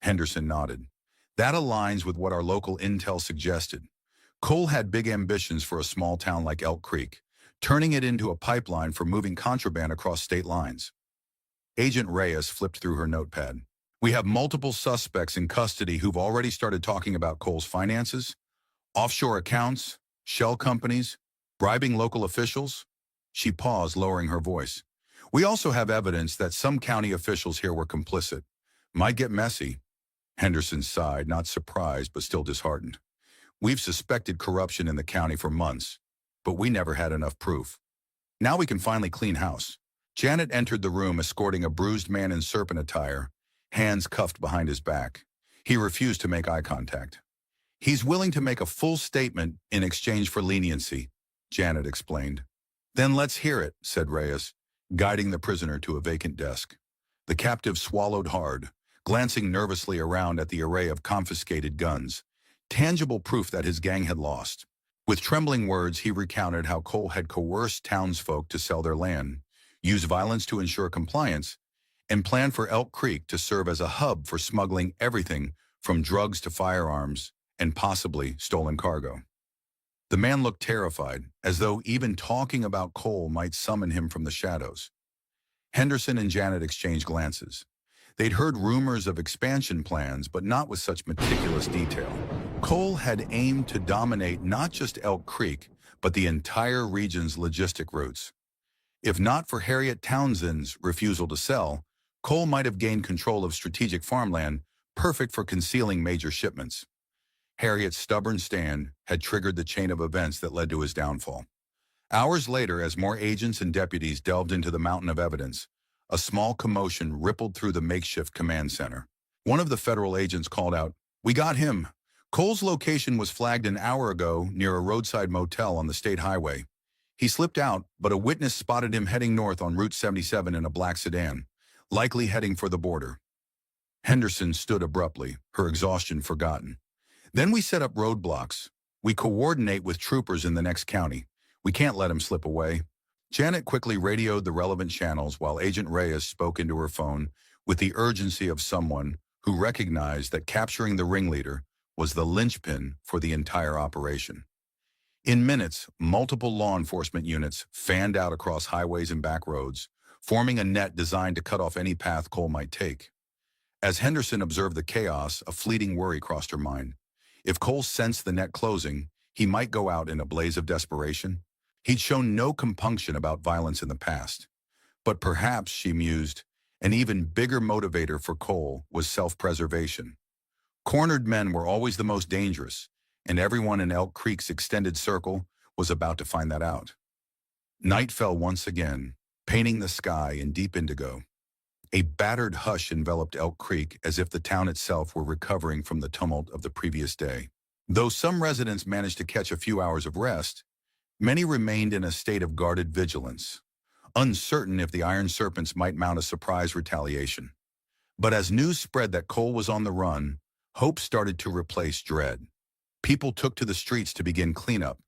Henderson nodded. "That aligns with what our local intel suggested. Cole had big ambitions for a small town like Elk Creek, turning it into a pipeline for moving contraband across state lines." Agent Reyes flipped through her notepad. "We have multiple suspects in custody who've already started talking about Cole's finances, offshore accounts, shell companies, bribing local officials." She paused, lowering her voice. "We also have evidence that some county officials here were complicit. Might get messy." Henderson sighed, not surprised, but still disheartened. "We've suspected corruption in the county for months, but we never had enough proof. Now we can finally clean house." Janet entered the room escorting a bruised man in serpent attire, hands cuffed behind his back. He refused to make eye contact. "He's willing to make a full statement in exchange for leniency," Janet explained. "Then let's hear it," said Reyes, guiding the prisoner to a vacant desk. The captive swallowed hard, glancing nervously around at the array of confiscated guns, tangible proof that his gang had lost. With trembling words, he recounted how Cole had coerced townsfolk to sell their land, used violence to ensure compliance, and planned for Elk Creek to serve as a hub for smuggling everything from drugs to firearms and possibly stolen cargo. The man looked terrified, as though even talking about Cole might summon him from the shadows. Henderson and Janet exchanged glances. They'd heard rumors of expansion plans, but not with such meticulous detail. Cole had aimed to dominate not just Elk Creek, but the entire region's logistic routes. If not for Harriet Townsend's refusal to sell, Cole might have gained control of strategic farmland, perfect for concealing major shipments. Harriet's stubborn stand had triggered the chain of events that led to his downfall. Hours later, as more agents and deputies delved into the mountain of evidence, a small commotion rippled through the makeshift command center. One of the federal agents called out, "We got him. Cole's location was flagged an hour ago near a roadside motel on the state highway. He slipped out, but a witness spotted him heading north on Route 77 in a black sedan, likely heading for the border." Henderson stood abruptly, her exhaustion forgotten. Then we set up roadblocks. We coordinate with troopers in the next county. We can't let him slip away. Janet quickly radioed the relevant channels while Agent Reyes spoke into her phone with the urgency of someone who recognized that capturing the ringleader was the linchpin for the entire operation. In minutes, multiple law enforcement units fanned out across highways and back roads, forming a net designed to cut off any path Cole might take. As Henderson observed the chaos, a fleeting worry crossed her mind. If Cole sensed the net closing, he might go out in a blaze of desperation. He'd shown no compunction about violence in the past. But perhaps, she mused, an even bigger motivator for Cole was self-preservation. Cornered men were always the most dangerous, and everyone in Elk Creek's extended circle was about to find that out. Night fell once again, painting the sky in deep indigo. A battered hush enveloped Elk Creek as if the town itself were recovering from the tumult of the previous day. Though some residents managed to catch a few hours of rest, many remained in a state of guarded vigilance, uncertain if the Iron Serpents might mount a surprise retaliation. But as news spread that Cole was on the run, hope started to replace dread. People took to the streets to begin cleanup,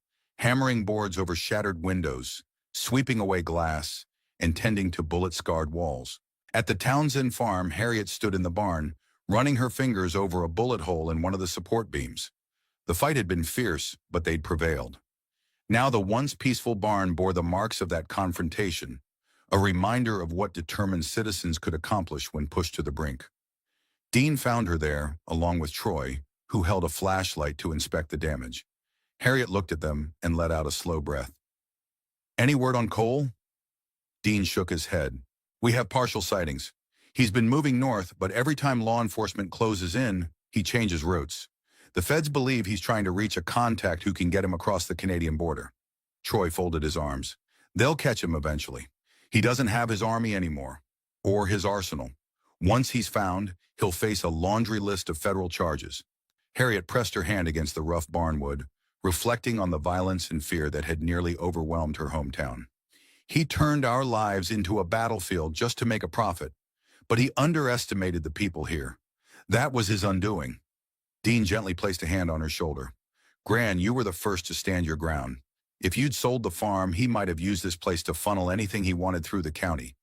hammering boards over shattered windows, sweeping away glass, and tending to bullet-scarred walls. At the Townsend farm, Harriet stood in the barn, running her fingers over a bullet hole in one of the support beams. The fight had been fierce, but they'd prevailed. Now the once peaceful barn bore the marks of that confrontation, a reminder of what determined citizens could accomplish when pushed to the brink. Dean found her there, along with Troy, who held a flashlight to inspect the damage. Harriet looked at them and let out a slow breath. "Any word on Cole?" Dean shook his head. "We have partial sightings. He's been moving north, but every time law enforcement closes in, he changes routes. The feds believe he's trying to reach a contact who can get him across the Canadian border." Troy folded his arms. "They'll catch him eventually. He doesn't have his army anymore, or his arsenal. Once he's found, he'll face a laundry list of federal charges." Harriet pressed her hand against the rough barnwood, reflecting on the violence and fear that had nearly overwhelmed her hometown. "He turned our lives into a battlefield just to make a profit, but he underestimated the people here. That was his undoing." Dean gently placed a hand on her shoulder. "Gran, you were the first to stand your ground. If you'd sold the farm, he might have used this place to funnel anything he wanted through the county.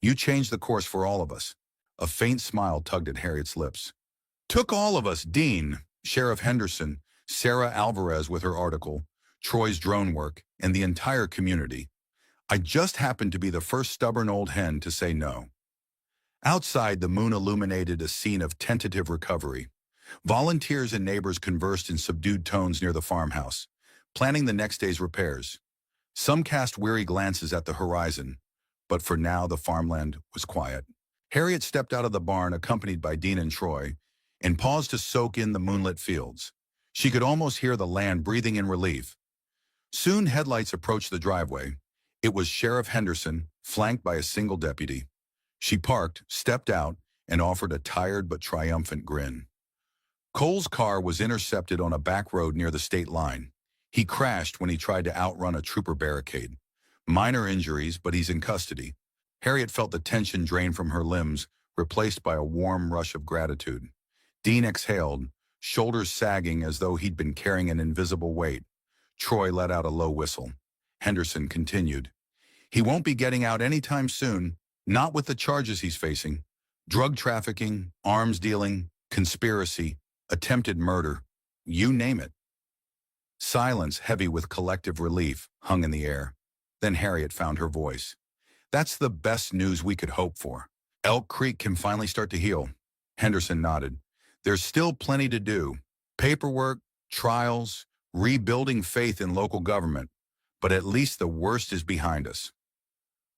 You changed the course for all of us." A faint smile tugged at Harriet's lips. "Took all of us, Dean, Sheriff Henderson, Sarah Alvarez with her article, Troy's drone work, and the entire community. I just happened to be the first stubborn old hen to say no." Outside, the moon illuminated a scene of tentative recovery. Volunteers and neighbors conversed in subdued tones near the farmhouse, planning the next day's repairs. Some cast weary glances at the horizon, but for now the farmland was quiet. Harriet stepped out of the barn accompanied by Dean and Troy, and paused to soak in the moonlit fields. She could almost hear the land breathing in relief. Soon headlights approached the driveway. It was Sheriff Henderson, flanked by a single deputy. She parked, stepped out, and offered a tired but triumphant grin. Cole's car was intercepted on a back road near the state line. He crashed when he tried to outrun a trooper barricade. Minor injuries, but he's in custody. Harriet felt the tension drain from her limbs, replaced by a warm rush of gratitude. Dean exhaled, shoulders sagging as though he'd been carrying an invisible weight. Troy let out a low whistle. Henderson continued. "He won't be getting out anytime soon, not with the charges he's facing. Drug trafficking, arms dealing, conspiracy, attempted murder, you name it." Silence, heavy with collective relief, hung in the air. Then Harriet found her voice. "That's the best news we could hope for. Elk Creek can finally start to heal." Henderson nodded. "There's still plenty to do. Paperwork, trials, rebuilding faith in local government. But at least the worst is behind us."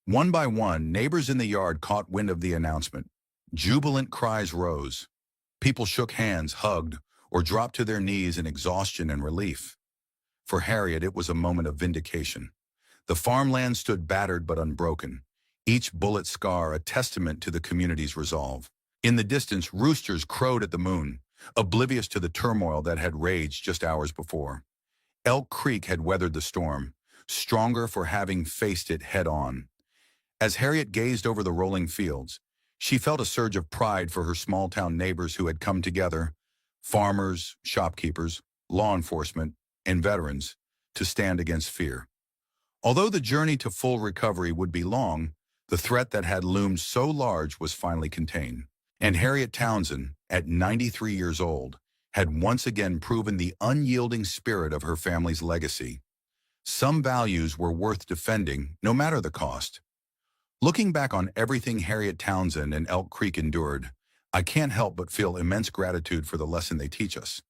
One by one, neighbors in the yard caught wind of the announcement. Jubilant cries rose. People shook hands, hugged, or dropped to their knees in exhaustion and relief. For Harriet, it was a moment of vindication. The farmland stood battered but unbroken, each bullet scar a testament to the community's resolve. In the distance, roosters crowed at the moon, oblivious to the turmoil that had raged just hours before. Elk Creek had weathered the storm, stronger for having faced it head-on. As Harriet gazed over the rolling fields, She felt a surge of pride for her small-town neighbors who had come together, farmers, shopkeepers, law enforcement, and veterans, to stand against fear. Although the journey to full recovery would be long, the threat that had loomed so large was finally contained. And Harriet Townsend, at 93 years old, had once again proven the unyielding spirit of her family's legacy. Some values were worth defending, no matter the cost. Looking back on everything Harriet Townsend and Elk Creek endured, I can't help but feel immense gratitude for the lesson they teach us,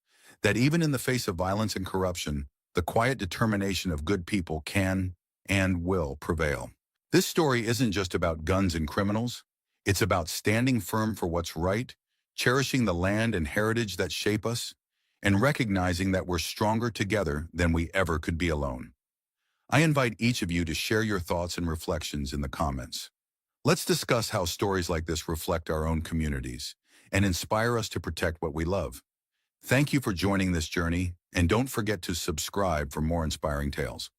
that even in the face of violence and corruption, the quiet determination of good people can and will prevail. This story isn't just about guns and criminals. It's about standing firm for what's right, cherishing the land and heritage that shape us, and recognizing that we're stronger together than we ever could be alone. I invite each of you to share your thoughts and reflections in the comments. Let's discuss how stories like this reflect our own communities and inspire us to protect what we love. Thank you for joining this journey, and don't forget to subscribe for more inspiring tales.